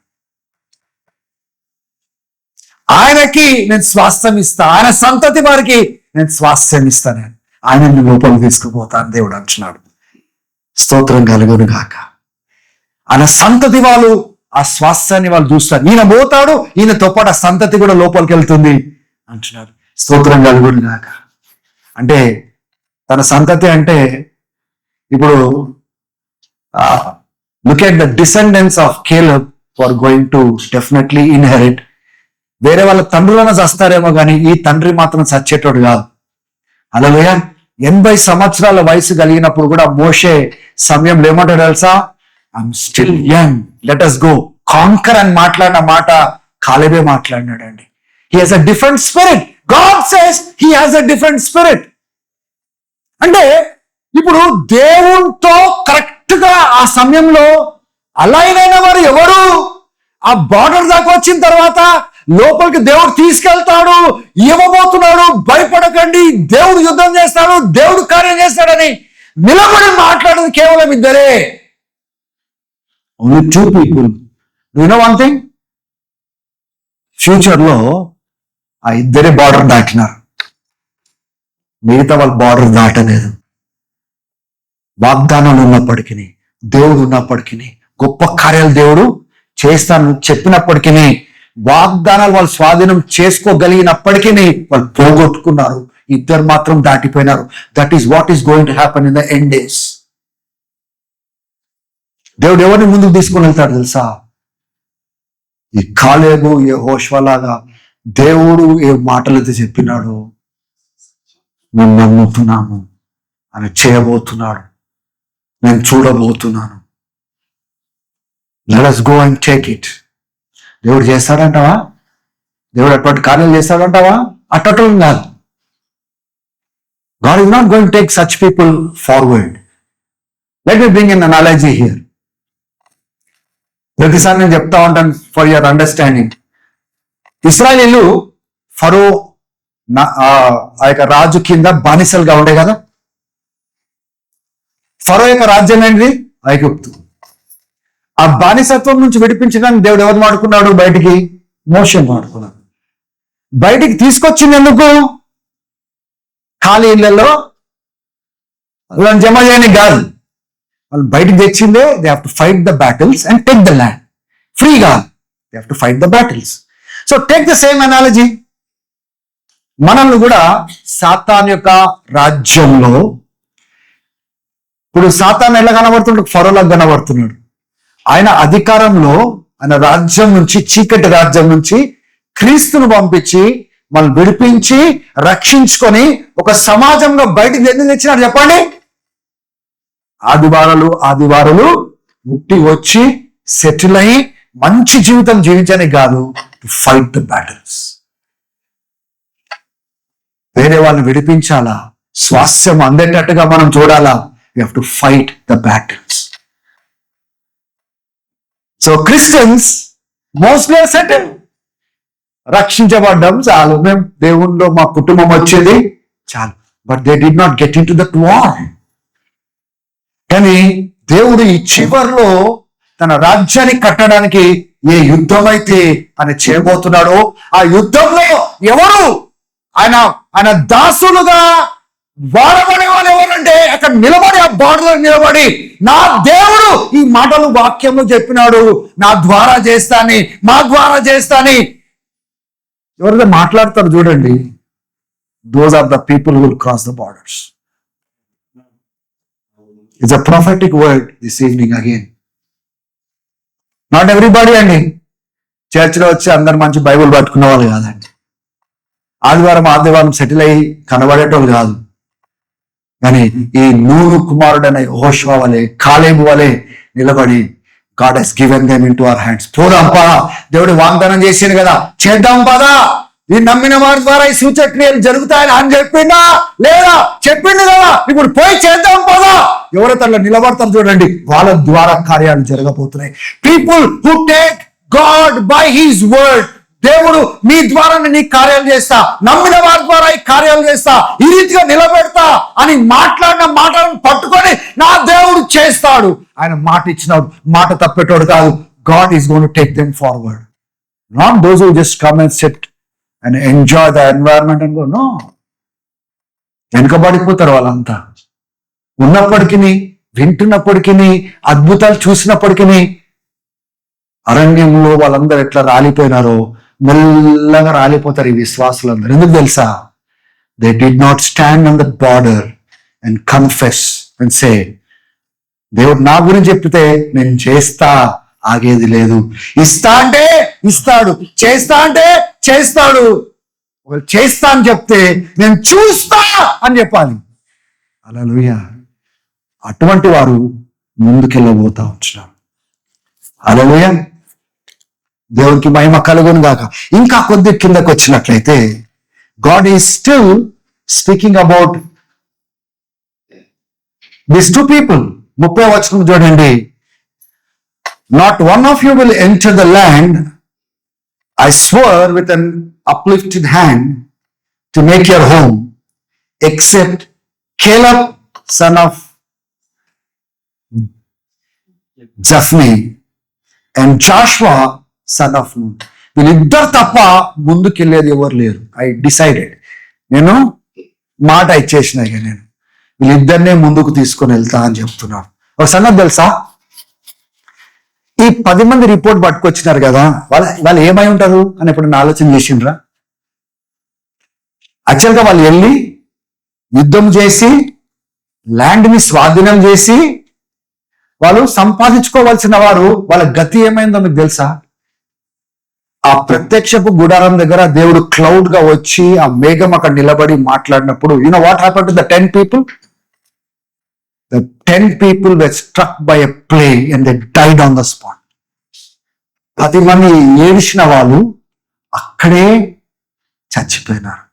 ఆయనకి నేను స్వాస్థ్యం ఇస్తా, ఆయన సంతతి వారికి నేను స్వాస్థ్యం ఇస్తాను, ఆయనని లోపల తీసుకుపోతాను దేవుడు అంటున్నాడు. స్తోత్రం కలుగును గాక. ఆయన సంతతి వాళ్ళు ఆ స్వాస్థ్యాన్ని వాళ్ళు చూస్తారు. ఈయన పోతాడు, ఈయనతో పాటు ఆ సంతతి కూడా లోపలికి వెళ్తుంది అంటున్నాడు. స్తోత్రం కలుగును గాక. అంటే తన సంతతి అంటే ఇప్పుడు look at the descendants of కేలబ్ for going to definitely inherit. వేరే వాళ్ళ తండ్రులను చస్తారేమో కానీ ఈ తండ్రి మాత్రం చచ్చేటోడు కాదు. హల్లెలూయా. 80 సంవత్సరాల వయసు కలిగినప్పుడు కూడా మోషే సమయంలో ఏమంటాడు తెలుసా? I'm still young, let us go conquer అని మాట్లాడిన మాట కాలేబే మాట్లాడినాడండి. He has a different spirit. God says he has a different spirit. అంటే ఇప్పుడు దేవునితో కరెక్ట్ గా ఆ సమయంలో అలైన్ అయిన వారు ఎవరు? ఆ బార్డర్ దాకా వచ్చిన తర్వాత లోపలికి దేవుడు తీసుకెళ్తాడు, ఇవ్వబోతున్నాడు, భయపడకండి, దేవుడు యుద్ధం చేస్తాడు, దేవుడు కార్యం చేస్తాడని నిలబడి మాట్లాడేది కేవలం ఇద్దరే. Only 2 people. Do you know one thing? Future లో ఆ ఇద్దరే బార్డర్ దాటినారు, మిగతా వాళ్ళు బార్డర్ దాటలేదు. వాగ్దానాలు ఉన్నప్పటికీ, దేవుడు ఉన్నప్పటికీ, గొప్ప కార్యాలు దేవుడు చేస్తాను చెప్పినప్పటికీ, వాగ్దానాలు వాళ్ళు స్వాధీనం చేసుకోగలిగినప్పటికీ వాళ్ళు పోగొట్టుకున్నారు. ఇద్దరు మాత్రం దాటిపోయినారు. That is what is going to happen in the end days. దేవుడు ఎవరిని ముందుకు తీసుకొని వెళ్తాడు తెలుసా? ఈ కాలేబు, యెహోషువ లాగా దేవుడు ఏ మాటలైతే చెప్పినాడో మేము నమ్ముతున్నాము, అని చేయబోతున్నాడు, నేను చూడబోతున్నాను. Let us go and take it. దేవుడు చేస్తాడంటావా? దేవుడు అటువంటి కార్యాలు చేస్తాడంటావా? అట్టడం కాదు. God is not going to take such people forward. Let me bring an analogy here. ప్రతిసారి నేను చెప్తా ఉంటాను ఫర్ యువర్ అండర్స్టాండింగ్. ఇశ్రాయేలీలు ఫరో ఆ యొక్క రాజు కింద బానిసలుగా ఉండే కదా. ఫరో యొక్క రాజ్యం ఏంటిది? ఐగుప్తు. ఆ బానిసత్వం నుంచి విడిపించడానికి దేవుడు ఎవరు వాడుకున్నాడు? బయటికి మోషేని వాడుకున్నాడు. బయటికి తీసుకొచ్చింది ఎందుకు? ఖాళీ ఇళ్లలో వాళ్ళని జమ చేయని కాదు, వాళ్ళు బయటికి తెచ్చిందే they have to fight the battles and take the land. ఫ్రీగా they have to fight the battles. So take the same analogy. మనల్ని కూడా సాతాన్ యొక్క రాజ్యంలో, ఇప్పుడు సాతాన్ ఎలా కనబడుతున్నాడు? ఫరోలాగా కనబడుతున్నాడు. ఆయన అధికారంలో, ఆయన రాజ్యం నుంచి, చీకటి రాజ్యం నుంచి క్రీస్తును పంపించి మనం విడిపించి రక్షించుకొని ఒక సమాజంలో బయటికి ఎందుకు తెచ్చినాడు చెప్పండి? ఆదివారాలు ముట్టి వచ్చి సెటిల్ అయ్యి మంచి జీవితం జీవించడానికి కాదు, టు ఫైట్ ద బ్యాటిల్స్. వేరే వాళ్ళని విడిపించాలా, స్వాస్థ్యం అందేటట్టుగా మనం చూడాలా. We have to fight the battles. So Christians mostly settle. రక్షించబడ్డం చాలు, మేము దేవుణ్ణిలో మా కుటుంబం వచ్చేది చాలు. But they did not get into that war. కానీ దేవుడు ఈ చివర్లో తన రాజ్యాన్ని కట్టడానికి ఏ యుద్ధం అయితే ఆయన చేయబోతున్నాడో, ఆ యుద్ధంలో ఎవరు ఆయన దాసులుగా వాడబడే వాళ్ళు ఎవరంటే, అక్కడ నిలబడి, ఆ బార్డర్లో నిలబడి, నా దేవుడు ఈ మాటలు వాక్యంలో చెప్పినాడు, నా ద్వారా చేస్తాని, మా ద్వారా చేస్తాని ఎవరైతే మాట్లాడతారు చూడండి, those are the people who will cross the borders. It's a prophetic word this evening again. Not everybody అండి. చర్చ్లో వచ్చి అందరు మంచి బైబుల్ పట్టుకున్న వాళ్ళు కాదండి. ఆదివారం సెటిల్ అయ్యి కనబడేటోళ్ళు కాదు. కానీ ఈ నూను కుమారుడైన యెహోషువ వలె, కాలేబు వలె నిలబడి, God he's given them into our hands. పోదాం పదా, దేవుడు వాగ్దానం చేసింది కదా, చేద్దాం పదా, ఈ నమ్మిన వారి ద్వారా ఈ సూచక్రియలు జరుగుతాయని అని చెప్పిండా లేదా? చెప్పిండు కదా, ఇప్పుడు పోయి చేద్దాం పదా. ఎవరైతే అట్లా నిలబడతారు చూడండి, వాళ్ళ ద్వారా కార్యాలు జరగబోతున్నాయి. People who take God by his word. దేవుడు మీ ద్వారా నీ కార్యాలు చేస్తా, నమ్మిన వారి ద్వారా ఈ కార్యాలు చేస్తా, ఈ రీతిగా నిలబెడతా అని మాట్లాడిన మాటలను పట్టుకొని నా దేవుడు చేస్తాడు. ఆయన మాట ఇచ్చినాడు, మాట తప్పేటోడు కాదు. God is going to take them forward. Not those who just come and sit and enjoy the environment and go. No, వెనుకబడిపోతారు వాళ్ళంతా. ఉన్నప్పటికీ, వింటున్నప్పటికీ, అద్భుతాలు చూసినప్పటికీ, అరణ్యంలో వాళ్ళందరూ ఎట్లా రాలిపోయినారో మెల్లగా రాలిపోతారు ఈ విశ్వాసులందరూ. ఎందుకు తెలుసా? They did not stand on the border and confess and say, దేవుడు నా గురించి చెప్తే నేను చేస్తా, ఆగేది లేదు. ఇస్తా అంటే ఇస్తాడు, చేస్తా అంటే చేస్తాడు. ఒకవేళ చేస్తా అని చెప్తే నేను చూస్తా అని చెప్పాలి. హల్లెలూయా. అటువంటి వారు ముందుకెళ్ళబోతా ఉంటున్నారు. హల్లెలూయా. దేవునికి మహిమ కలుగును గాక. ఇంకా కొద్ది కిందకు వచ్చినట్లయితే, God is still speaking about this two people. 30వ వచనం చూడండి. Not one of you will enter the land I swore with an uplifted hand to make your home except Caleb son of Jephunneh and Joshua son of Nun. వీళ్ళిద్దరు తప్ప ముందుకెళ్ళేది ఎవరు లేరు. ఐ డిసైడెడ్, నేను మాట ఇచ్చేసిన, ఇక నేను వీళ్ళిద్దరినే ముందుకు తీసుకొని వెళ్తా అని చెప్తున్నాను. ఒక సంగతి తెలుసా? ఈ 10 మంది రిపోర్ట్ పట్టుకొచ్చినారు కదా, వాళ్ళు ఏమై ఉంటారు అని ఎప్పుడైనా ఆలోచన చేసిండ్రా? యాక్చువల్గా వాళ్ళు వెళ్ళి యుద్ధం చేసి ల్యాండ్ని స్వాధీనం చేసి వాళ్ళు సంపాదించుకోవాల్సిన వారు, వాళ్ళ గతి ఏమైందో మీకు తెలుసా? ఆ ప్రత్యక్షపు గుడారం దగ్గర దేవుడు క్లౌడ్ గా వచ్చి ఆ మేఘం అక్కడ నిలబడి మాట్లాడినప్పుడు, you know what happened to the 10 people? The 10 people were struck by a plague and they died on the spot. 10 మంది ఏడిచిన వాళ్ళు అక్కడే చచ్చిపోయినారు.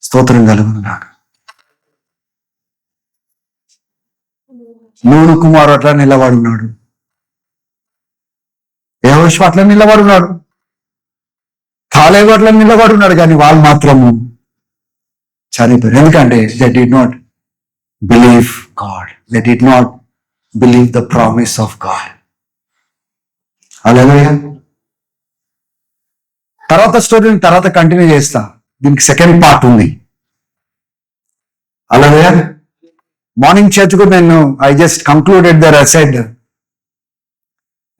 స్తోత్రం కలుగును గాక. నూను కుమారుడు అట్లా నిలబడున్నాడు, యెహోషువ అట్లా నిలబడున్నాడు, కాలేబు అట్లా నిలబడున్నాడు. కానీ వాళ్ళు మాత్రము చనిపోయారు. ఎందుకంటే they did not believe God, they did not believe the promise of God. Hallelujah. తర్వాత స్టోరీని తర్వాత కంటిన్యూ చేస్తా, దీనికి సెకండ్ పార్ట్ ఉంది. హల్లెలూయా. మార్నింగ్ చర్చ్ కూడా నేను I just concluded there I said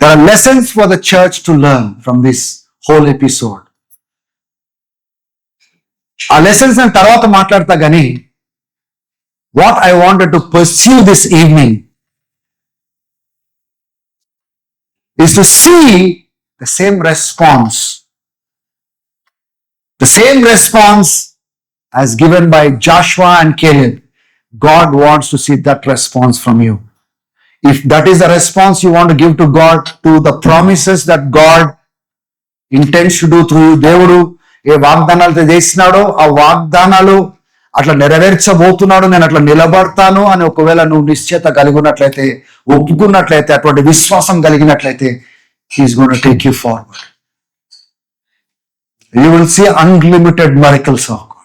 there are lessons for the church to learn from this whole episode. ఆ లెసన్స్ నేను తర్వాత మాట్లాడతా కానీ what I wanted to pursue this evening is to see the same response as given by Joshua and Caleb. God wants to see that response from you. If that is the response you want to give to God, to the promises that God intends to do through you, దేవుడు ఏ వాగ్దానాలు చేసినాడో ఆ వాగ్దానాలు అట్లా నెరవేర్చబోతున్నాడు, నేను అట్లా నిలబడతాను అని ఒకవేళ నువ్వు నిశ్చయత కలిగి ఉన్నట్లయితే, ఒప్పుకున్నట్లయితే, అటువంటి విశ్వాసం కలిగినట్లయితే, he is going to take you forward. You will see unlimited miracles of God.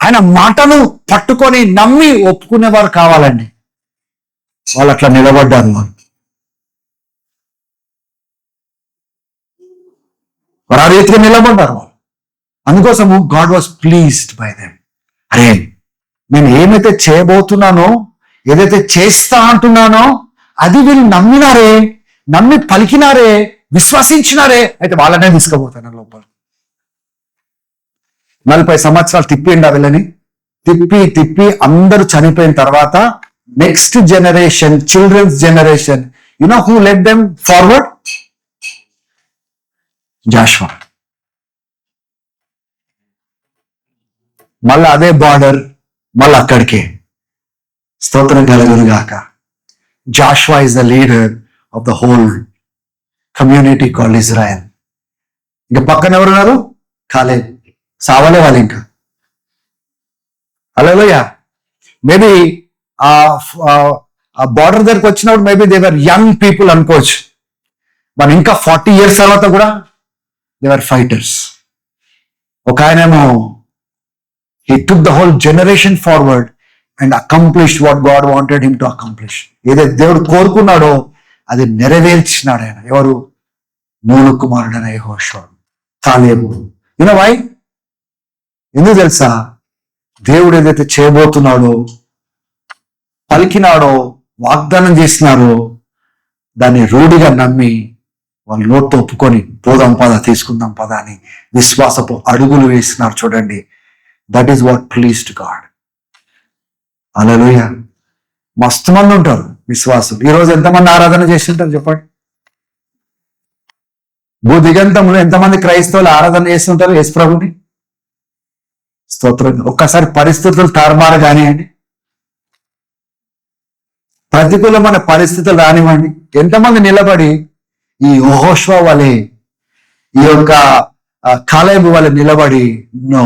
ఆయన మాటను పట్టుకొని నమ్మి ఒప్పుకునేవారు కావాలండి. వాళ్ళు అట్లా నిలబడ్డారు. వారు ఆ రీతిగా నిలబడ్డారు. వాళ్ళు అందుకోసము God was pleased by them. అరే, నేను ఏమైతే చేయబోతున్నానో, ఏదైతే చేస్తా అంటున్నానో అది వీళ్ళు నమ్మినారే, నమ్మి పలికినారే, విశ్వసించినారే, అయితే వాళ్ళనే తీసుకుపోతాను లోపల. 40 సంవత్సరాలు తిప్పిండా వీళ్ళని, తిప్పి అందరూ చనిపోయిన తర్వాత next generation, children's generation, you know who led them forward? Joshua. మళ్ళా అదే బార్డర్, మళ్ళీ అక్కడికే. స్తోత్రం కలుగును గాక. Joshua is the leader of the whole community called Israel. ఇంకా పక్కన ఎవరున్నారు? కాలేబ్. సావలే వాళ్ళు ఇంకా. హల్లెలూయా. మేబీ ఆ బార్డర్ దగ్గరకు వచ్చినప్పుడు maybe they were young people అనుకోవచ్చు, మరి ఇంకా 40 years తర్వాత కూడా దే వర్ ఫైటర్స్. ఒక ఆయనేమో he took the whole generation forward and accomplished what God wanted him to accomplish. ఏదైతే దేవుడు కోరుకున్నాడో అది నెరవేర్చినాడు ఆయన. ఎవరు? నూను కుమారుడైన యెహోషువ, కాలేబు. You know why? ఎందుకు తెలుసా? దేవుడు ఏదైతే చేయబోతున్నాడో, పలికినాడో, వాగ్దానం చేసినారో దాన్ని రూఢిగా నమ్మి వాళ్ళు నోట్తో ఒప్పుకొని పోదాం పద, తీసుకుందాం పద అని విశ్వాసపు అడుగులు వేసినారు. చూడండి, that is what pleased God. Hallelujah. మస్తు మంది ఉంటారు విశ్వాసులు. ఈరోజు ఎంతమంది ఆరాధన చేస్తుంటారు చెప్పండి? భూదిగంతంలో ఎంతమంది క్రైస్తవులు ఆరాధన చేస్తుంటారు యేసు ప్రభుని? స్తోత్రం. ఒక్కసారి పరిస్థితులు తారుమారు కానివ్వండి, ప్రతికూలమైన పరిస్థితులు రానివ్వండి, ఎంతమంది నిలబడి ఈ యెహోషువ వలె, ఈ యొక్క కాలేబు వలె నిలబడి, no,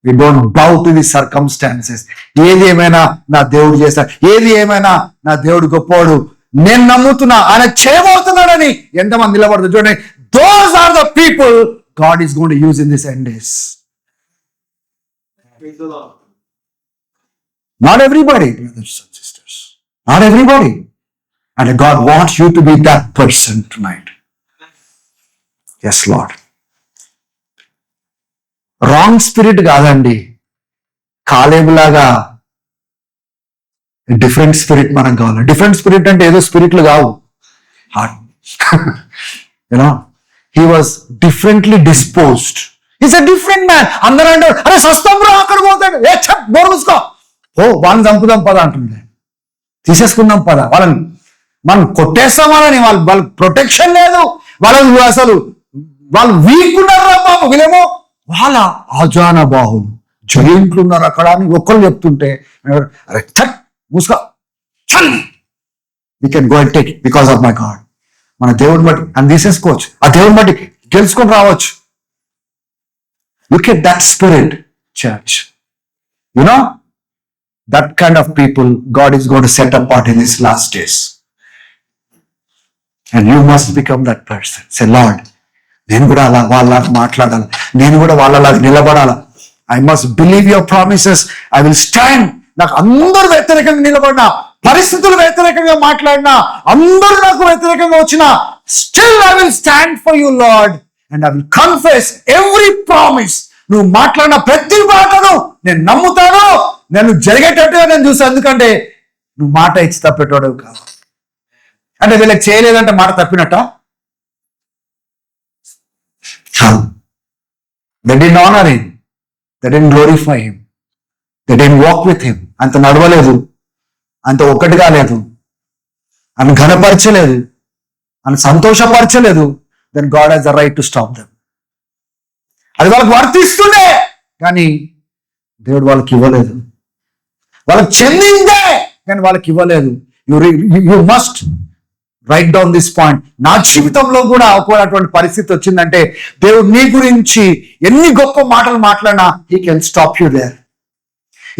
we don't bow to the circumstances. ఏది ఏమైనా నా దేవుడు చేస్తాడు, ఏది ఏమైనా నా దేవుడు గొప్పవాడు, నేను నమ్ముతున్నా, ఆయన చేయబోతున్నాడని ఎంతమంది నిలబడుతుంది చూడండి. Those are the people God is going to use in this end days. Not everybody, brothers and sisters. Not everybody. And God wants you to be that person tonight. Yes, Lord. Wrong spirit కాదండి. కాలేబు లాగా డిఫరెంట్ స్పిరిట్ మనకు కావాలి. డిఫరెంట్ స్పిరిట్ అంటే ఏదో స్పిరిట్లు కావు. You know, he was differently disposed. Is a different man. అందరూ అంటారు, అరే సస్తం రా, అక్కడ పోతాడు, ఏ చెప్ బోర్ మూసుకో, ఓ వాళ్ళని చంపుదాం పద అంటుంది, తీసేసుకుందాం పద, వాళ్ళని మనం కొట్టేస్తామని. వాళ్ళకి ప్రొటెక్షన్ లేదు, వాళ్ళకి అసలు వాళ్ళు వీక్ ఉన్నారు రా బాబు, వీళ్ళేమో వాళ్ళ ఆజాన బాహులు జయింట్లు ఉన్నారు అక్కడ అని ఒక్కళ్ళు చెప్తుంటే, అరే థట్ మూసుకో, we can go and take it because of my God. మన దేవుడిని బట్టి అని తీసేసుకోవచ్చు, ఆ దేవుడిని బట్టి గెలుచుకొని రావచ్చు. Look at that spirit, church. You know, that kind of people God is going to set apart in His last days. And you must become that person. Say, Lord, నేను కూడా అలా వాళ్ళలాగా మాట్లాడాలి, నేను కూడా వాళ్ళలాగా నిలబడాలి. I must believe your promises. I will stand నాకు అందరూ వ్యతిరేకంగా నిలబడినా, పరిస్థితులు వ్యతిరేకంగా మాట్లాడినా, అందరూ నాకు వ్యతిరేకంగా వచ్చినా, still I will stand for you lord and I will confess every promise. నువ్వు మాట్లాడిన ప్రతి మాటను నేను నమ్ముతాను, నేను జరిగేటట్టుగా నేను చూసాను. ఎందుకంటే నువ్వు మాట ఇచ్చి తప్పేటోడు కాదు. అంటే వీళ్ళకి చేయలేదంటే మాట తప్పినట్ట? They didn't honor him. They didn't glorify him. They didn't walk with him. అంత నడవలేదు, అంత ఒక్కటి కాలేదు, అని ఘనపరచలేదు, అని సంతోషపరచలేదు. Then God has the right to stop them. అది వాళ్ళకి వర్తిస్తుండే, కానీ దేవుడు వాళ్ళకి ఇవ్వలేదు. వాళ్ళకి చెందిందే, కానీ వాళ్ళకి ఇవ్వలేదు. You must right down this point. నా జీవితంలో కూడా ఒకటి పరిస్థితి వచ్చిందంటే, దేవుడు నీ గురించి ఎన్ని గొప్ప మాటలు మాట్లాడినా he can stop you there.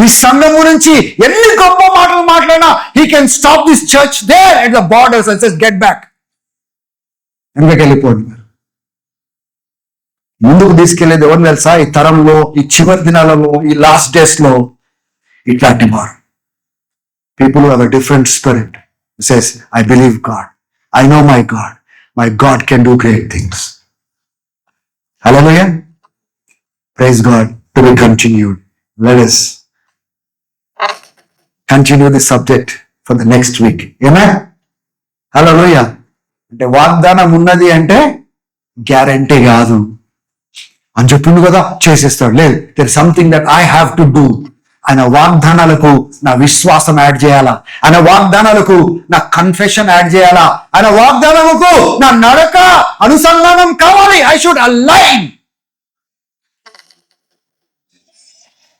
ఈ సంఘం గురించి ఎన్ని గొప్ప మాటలు మాట్లాడినా he can stop this church there at the borders and says get back. వెనకకి వెళ్ళిపోండి. ముందుకు తీసుకెళ్లేది ఎవరు తెలుసా? ఈ తరంలో, ఈ చివరి దినాలలో, ఈ లాస్ట్ డేస్ లో ఇట్లాంటి వారు. People have a different spirit. Says, I believe God. I know my God. My God can do great things. Hallelujah. Praise God. To be continued. Let us continue this subject for the next week. Amen. Hallelujah. అంటే వాగ్దానం ఉన్నది అంటే గ్యారంటీ కాదు అని చెప్పిండు కదా, చేసేస్తాడు. లేదు, there is something that I have to do. ఆయన వాగ్దానాలకు నా విశ్వాసం యాడ్ చేయాలా, ఆయన వాగ్దానాలకు నా కన్ఫెషన్ యాడ్ చేయాలా, ఆయన వాగ్దానముకు నా నడక అనుసంధానం కావాలి. I should align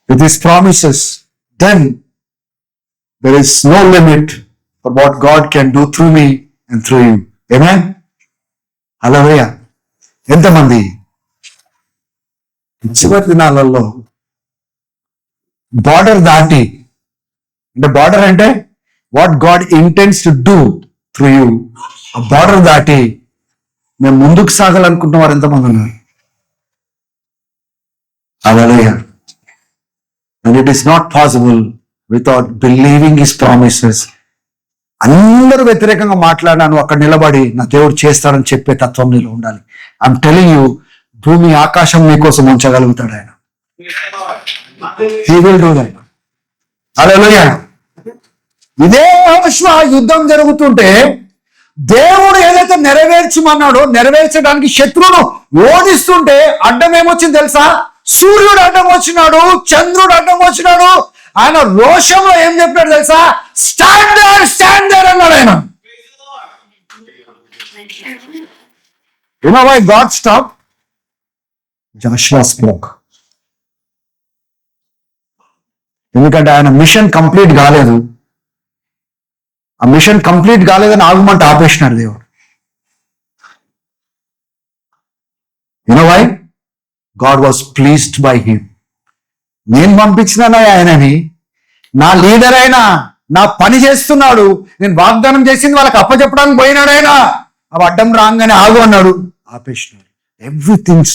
with his promises. Then there is no limit for what God can do through me and through you. Amen. హల్లెలూయా. ఎంతమంది చివరి దినాలలో బార్డర్ దాటి, అంటే బార్డర్ అంటే what God ఇంటెండ్స్ to do through you, ఆ బార్డర్ దాటి మేము ముందుకు సాగాలనుకుంటున్న వారు ఎంతమంది ఉన్నారు? హల్లెలూయా. And it is not possible without believing his promises. అందరూ వ్యతిరేకంగా మాట్లాడాను, అక్కడ నిలబడి నా దేవుడు చేస్తాడని చెప్పే తత్వం నీలో ఉండాలి. ఐఎమ్ టెలింగ్ యూ, భూమి ఆకాశం మీకోసం ఉంచగలుగుతాడు ఆయన. He will do that. Hallelujah. ఇదే యుద్ధం జరుగుతుంటే దేవుడు ఏదైతే నెరవేర్చమన్నాడో నెరవేర్చడానికి శత్రువును ఓడిస్తుంటే అడ్డం ఏమొచ్చింది తెలుసా? సూర్యుడు అడ్డం వచ్చినాడు, చంద్రుడు అడ్డం వచ్చినాడు. ఆయన రోషంలో ఏం చెప్పాడు తెలుసా? స్టాండ్ దేర్ అన్నాడు ఆయన. You know why God stopped? Joshua spoke. ఎందుకంటే ఆయన మిషన్ కంప్లీట్ కాలేదు. ఆ మిషన్ కంప్లీట్ కాలేదని ఆగమంటే ఆపేసినాడు దేవుడు. You know why? God was pleased by him. నేను పంపించినానా ఆయనని, నా లీడర్ అయినా, నా పని చేస్తున్నాడు, నేను వాగ్దానం చేసింది వాళ్ళకి అప్పచెప్పడానికి పోయినాడు ఆయన. అవి అడ్డం రాగానే ఆగు అన్నాడు, ఆపేసినాడు. ఎవ్రీథింగ్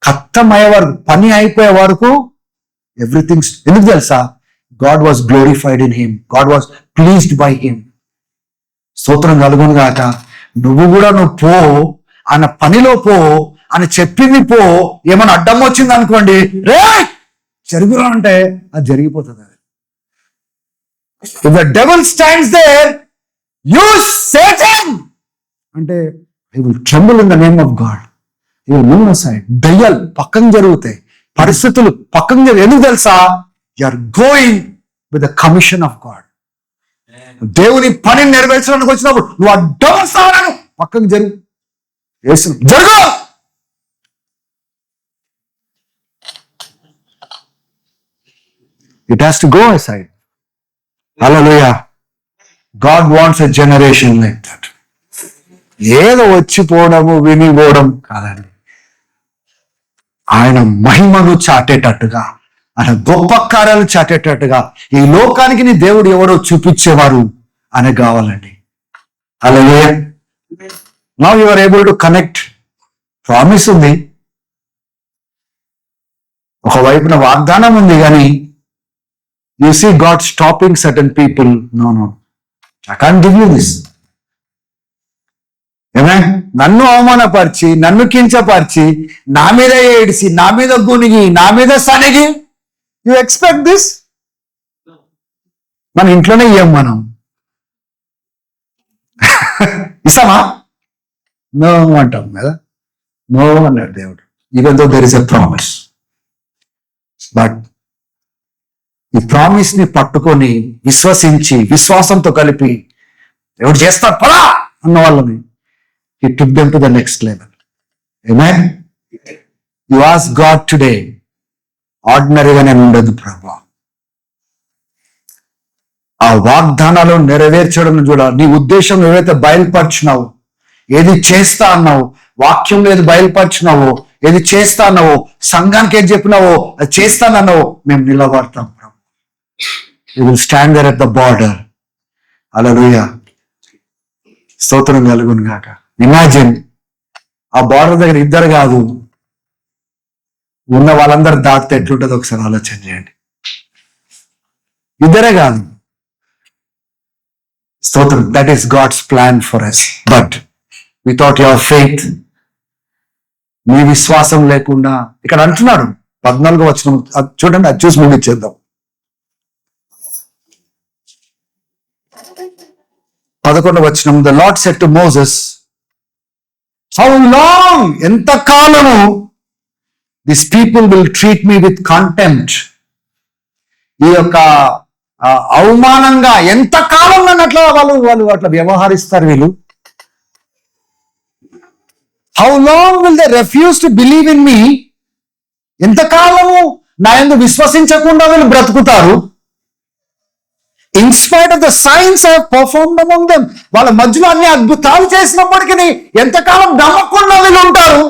ఖత్తమయ్యే వరకు, పని అయిపోయే వరకు ఎవ్రీథింగ్. ఎందుకు తెలుసా? God was glorified in him, God was pleased by him. స్తోత్రం కలుగును గాక. నువ్వు పో, ఆయన పనిలో పో, ఆయన చెప్పింది పో. ఏమైనా అడ్డం వచ్చింది అనుకోండి, రే జరుగురా అంటే అది జరిగిపోతుంది. If the devil stands there, you Satan అంటే he will tremble in the name of God. He will move aside. దయ్యాలు పక్కన జరుగుతాయి, పరిస్థితులు పక్కన జరుగుతాయి. ఎందుకు తెలుసా? You are going with the commission of God. దేవుని పనిని నెరవేర్చడానికి వచ్చినప్పుడు నువ్వు అడ్డవస్తాను, పక్కన జరుగు, జరుగు. It has to go aside. Hallelujah. God wants a generation like that. ఏదో వచ్చిపోవడము, వినిపోవడం కాదండి. ఆయన మహిమను చాటేటట్టుగా, ఆయన గొప్ప కార్యాలు చాటేటట్టుగా ఈ లోకానికి నీ దేవుడు ఎవరో చూపించేవారు అని కావాలండి. Hallelujah. Now you are able to connect. Promise ఉంది, ఒకవైపున వాగ్దానం ఉంది, కానీ You see God stopping certain people. No. I can't give you this. Amen? నన్ను అవమానపరిచి, నన్ను కించపరిచి, నా మీద ఏడిసి, నా మీద గునిగి, నా మీద సనిగి, యు ఎక్స్పెక్ట్ దిస్? మన ఇంట్లోనే ఇయ్యం మనం. ఇస్తామా? నో అంటాం కదా. నో అన్నాడు దేవుడు. Even though there is a promise. But ఈ ప్రామిస్ ని పట్టుకొని విశ్వసించి, విశ్వాసంతో కలిపి ఎవడు చేస్తాడు పరా అన్న వాళ్ళని he took them to the next level. Amen? You ask God today, ఆర్డినరీగానే ఉండదు ప్రభా. ఆ వాగ్దానాలు నెరవేర్చడం చూడ. నీ ఉద్దేశం ఏదైతే బయలుపరిచినావు, ఏది చేస్తా అన్నావు, వాక్యంలో ఏది బయలుపరిచినావో, ఏది చేస్తా అన్నావో, సంఘానికి ఏది చెప్పినావో అది చేస్తానన్నావో మేము నిలబడతాం ప్రభు. You will stand there at the border. Hallelujah. స్తోత్రం కలుగును గాక. ఇమాజిన్, ఆ బార్డర్ దగ్గర ఇద్దరు కాదు, ఉన్న వాళ్ళందరూ దాటితే ఎట్లుంటుందో ఒకసారి ఆలోచన చేయండి. ఇద్దరే కాదు. స్తోత్రం. That is God's plan for us. But without your faith, మీ విశ్వాసం లేకుండా, ఇక్కడ అంటున్నాడు 14వ వచనం చూడండి, అది చూసి ముగించేద్దాం. 11వ వచనం, the lord said to Moses, how long, ఎంత కాలము this people will treat me with contempt. ఈ యొక్క అవమానంగా ఎంత కాలం అట్లా వాళ్ళు అట్లా వ్యవహరిస్తారు వీళ్ళు. How long will they refuse to believe in me, ఎంతకాలము నా యందు విశ్వసించకుండా వీళ్ళు బ్రతుకుతారు. In spite of the signs I have performed among them, వాళ్ళ మధ్యలో అన్ని అద్భుతాలు చేసినప్పటికీ ఎంతకాలం నమ్మకుండా వీళ్ళు ఉంటారు.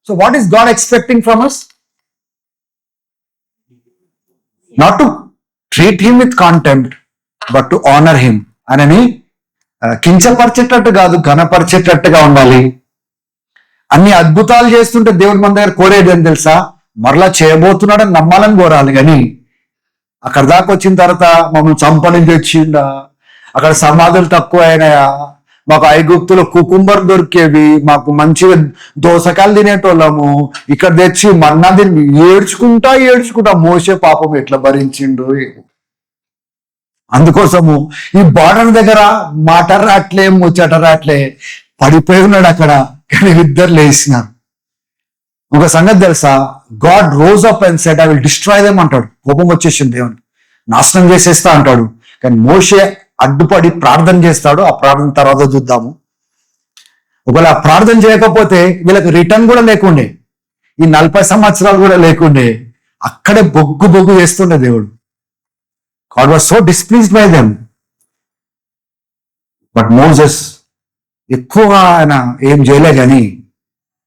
So what is God expecting from us? Not to treat him with contempt, but to honour him. అనని కించపరిచేటట్టు కాదు, ఘనపరిచేటట్టుగా ఉండాలి. అన్ని అద్భుతాలు చేస్తుంటే దేవుడు మన దగ్గర కోరేది అని తెలుసా? మరలా చేయబోతున్నాడని నమ్మాలని కోరాలి. కానీ అక్కడ దాకా వచ్చిన తర్వాత మమ్మల్ని చంపని తెచ్చిండా, అక్కడ సమాధులు తక్కువ అయినాయా, మాకు ఐగుప్తులో కుకుంబర్ దొరికేవి, మాకు మంచిగా దోసకాయలు తినేటోళ్ళము, ఇక్కడ తెచ్చి మన్నా తిని ఏడ్చుకుంటా మోసే పాపం ఎట్లా భరించిండు. అందుకోసము ఈ బార్డర్ దగ్గర మాట రాట్లే, ముచ్చట రాట్లే, పడిపోయి ఉన్నాడు అక్కడ. కానీ ఇద్దరు లేచినారు. ఒక సంగతి తెలుసా? God rose up and said I will destroy them అంటాడు. కోపం వచ్చేసింది దేవుని, నాశనం చేసేస్తా అంటాడు. కానీ మోషే అడ్డుపడి ప్రార్థన చేస్తాడు. ఆ ప్రార్థన తర్వాత చూద్దాము. ఒకవేళ ఆ ప్రార్థన చేయకపోతే వీళ్ళకి రిటర్న్ కూడా లేకుండే, ఈ 40 సంవత్సరాలు కూడా లేకుండే, అక్కడే బొగ్గు చేస్తుండే దేవుడు. God was so displeased by them. But Moses ఎక్కువగా ఆయన ఏం చేయలే, కానీ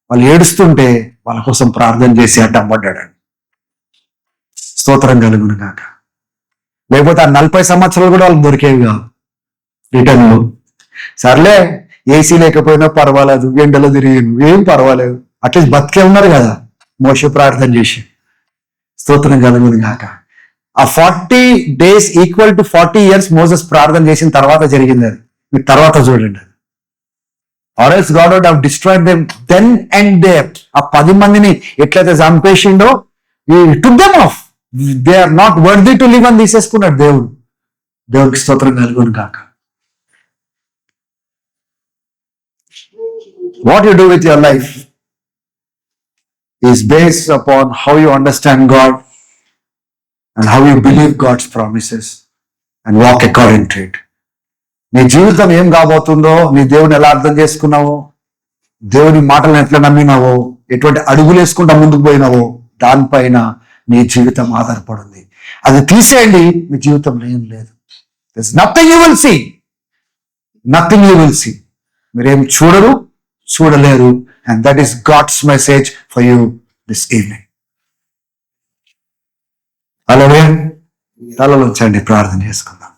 వాళ్ళు ఏడుస్తుంటే వాళ్ళ కోసం ప్రార్థన చేసి అడ్డంపడ్డాడు. స్తోత్రం కలుగును గాక. లేకపోతే ఆ 40 సంవత్సరాలు కూడా వాళ్ళకి దొరికేవి కాదు రిటర్న్లో. సర్లే, ఏసీ లేకపోయినా పర్వాలేదు, ఎండలో తిరిగి ఏం పర్వాలేదు, అట్లీస్ట్ బతికే ఉన్నారు కదా మోషే ప్రార్థన చేసి. స్తోత్రం కలుగును గాక. ఆ 40 days equal to 40 years Moses ప్రార్థన చేసిన తర్వాత జరిగింది. అది మీరు తర్వాత చూడండి. Or else God would have destroyed them then and there. ఆ 10 మందిని ఎట్లయితే చంపేసిండో, he took them off. They are not worthy to live అని తీసేసుకున్నాడు దేవుడు. దేవుడికి స్తోత్రం కలుగును గాక. What you do with your life is based upon how you understand God and how you believe God's promises and walk according to it. నీ జీవితం ఏం కాబోతుందో, నీ దేవుని ఎలా అర్థం చేసుకున్నావో, దేవుని మాటలను ఎట్లా నమ్మినావో, ఎటువంటి అడుగులు వేసుకుంటా ముందుకు పోయినావో, దానిపైన నీ జీవితం ఆధారపడింది. అది తీసేయండి, మీ జీవితంలో ఏం లేదు. Nothing you will see, nothing you will see. మీరేం చూడలేరు. And that is God's message for you this evening. అలాగే తలలోంచండి, ప్రార్థన చేసుకుందాం.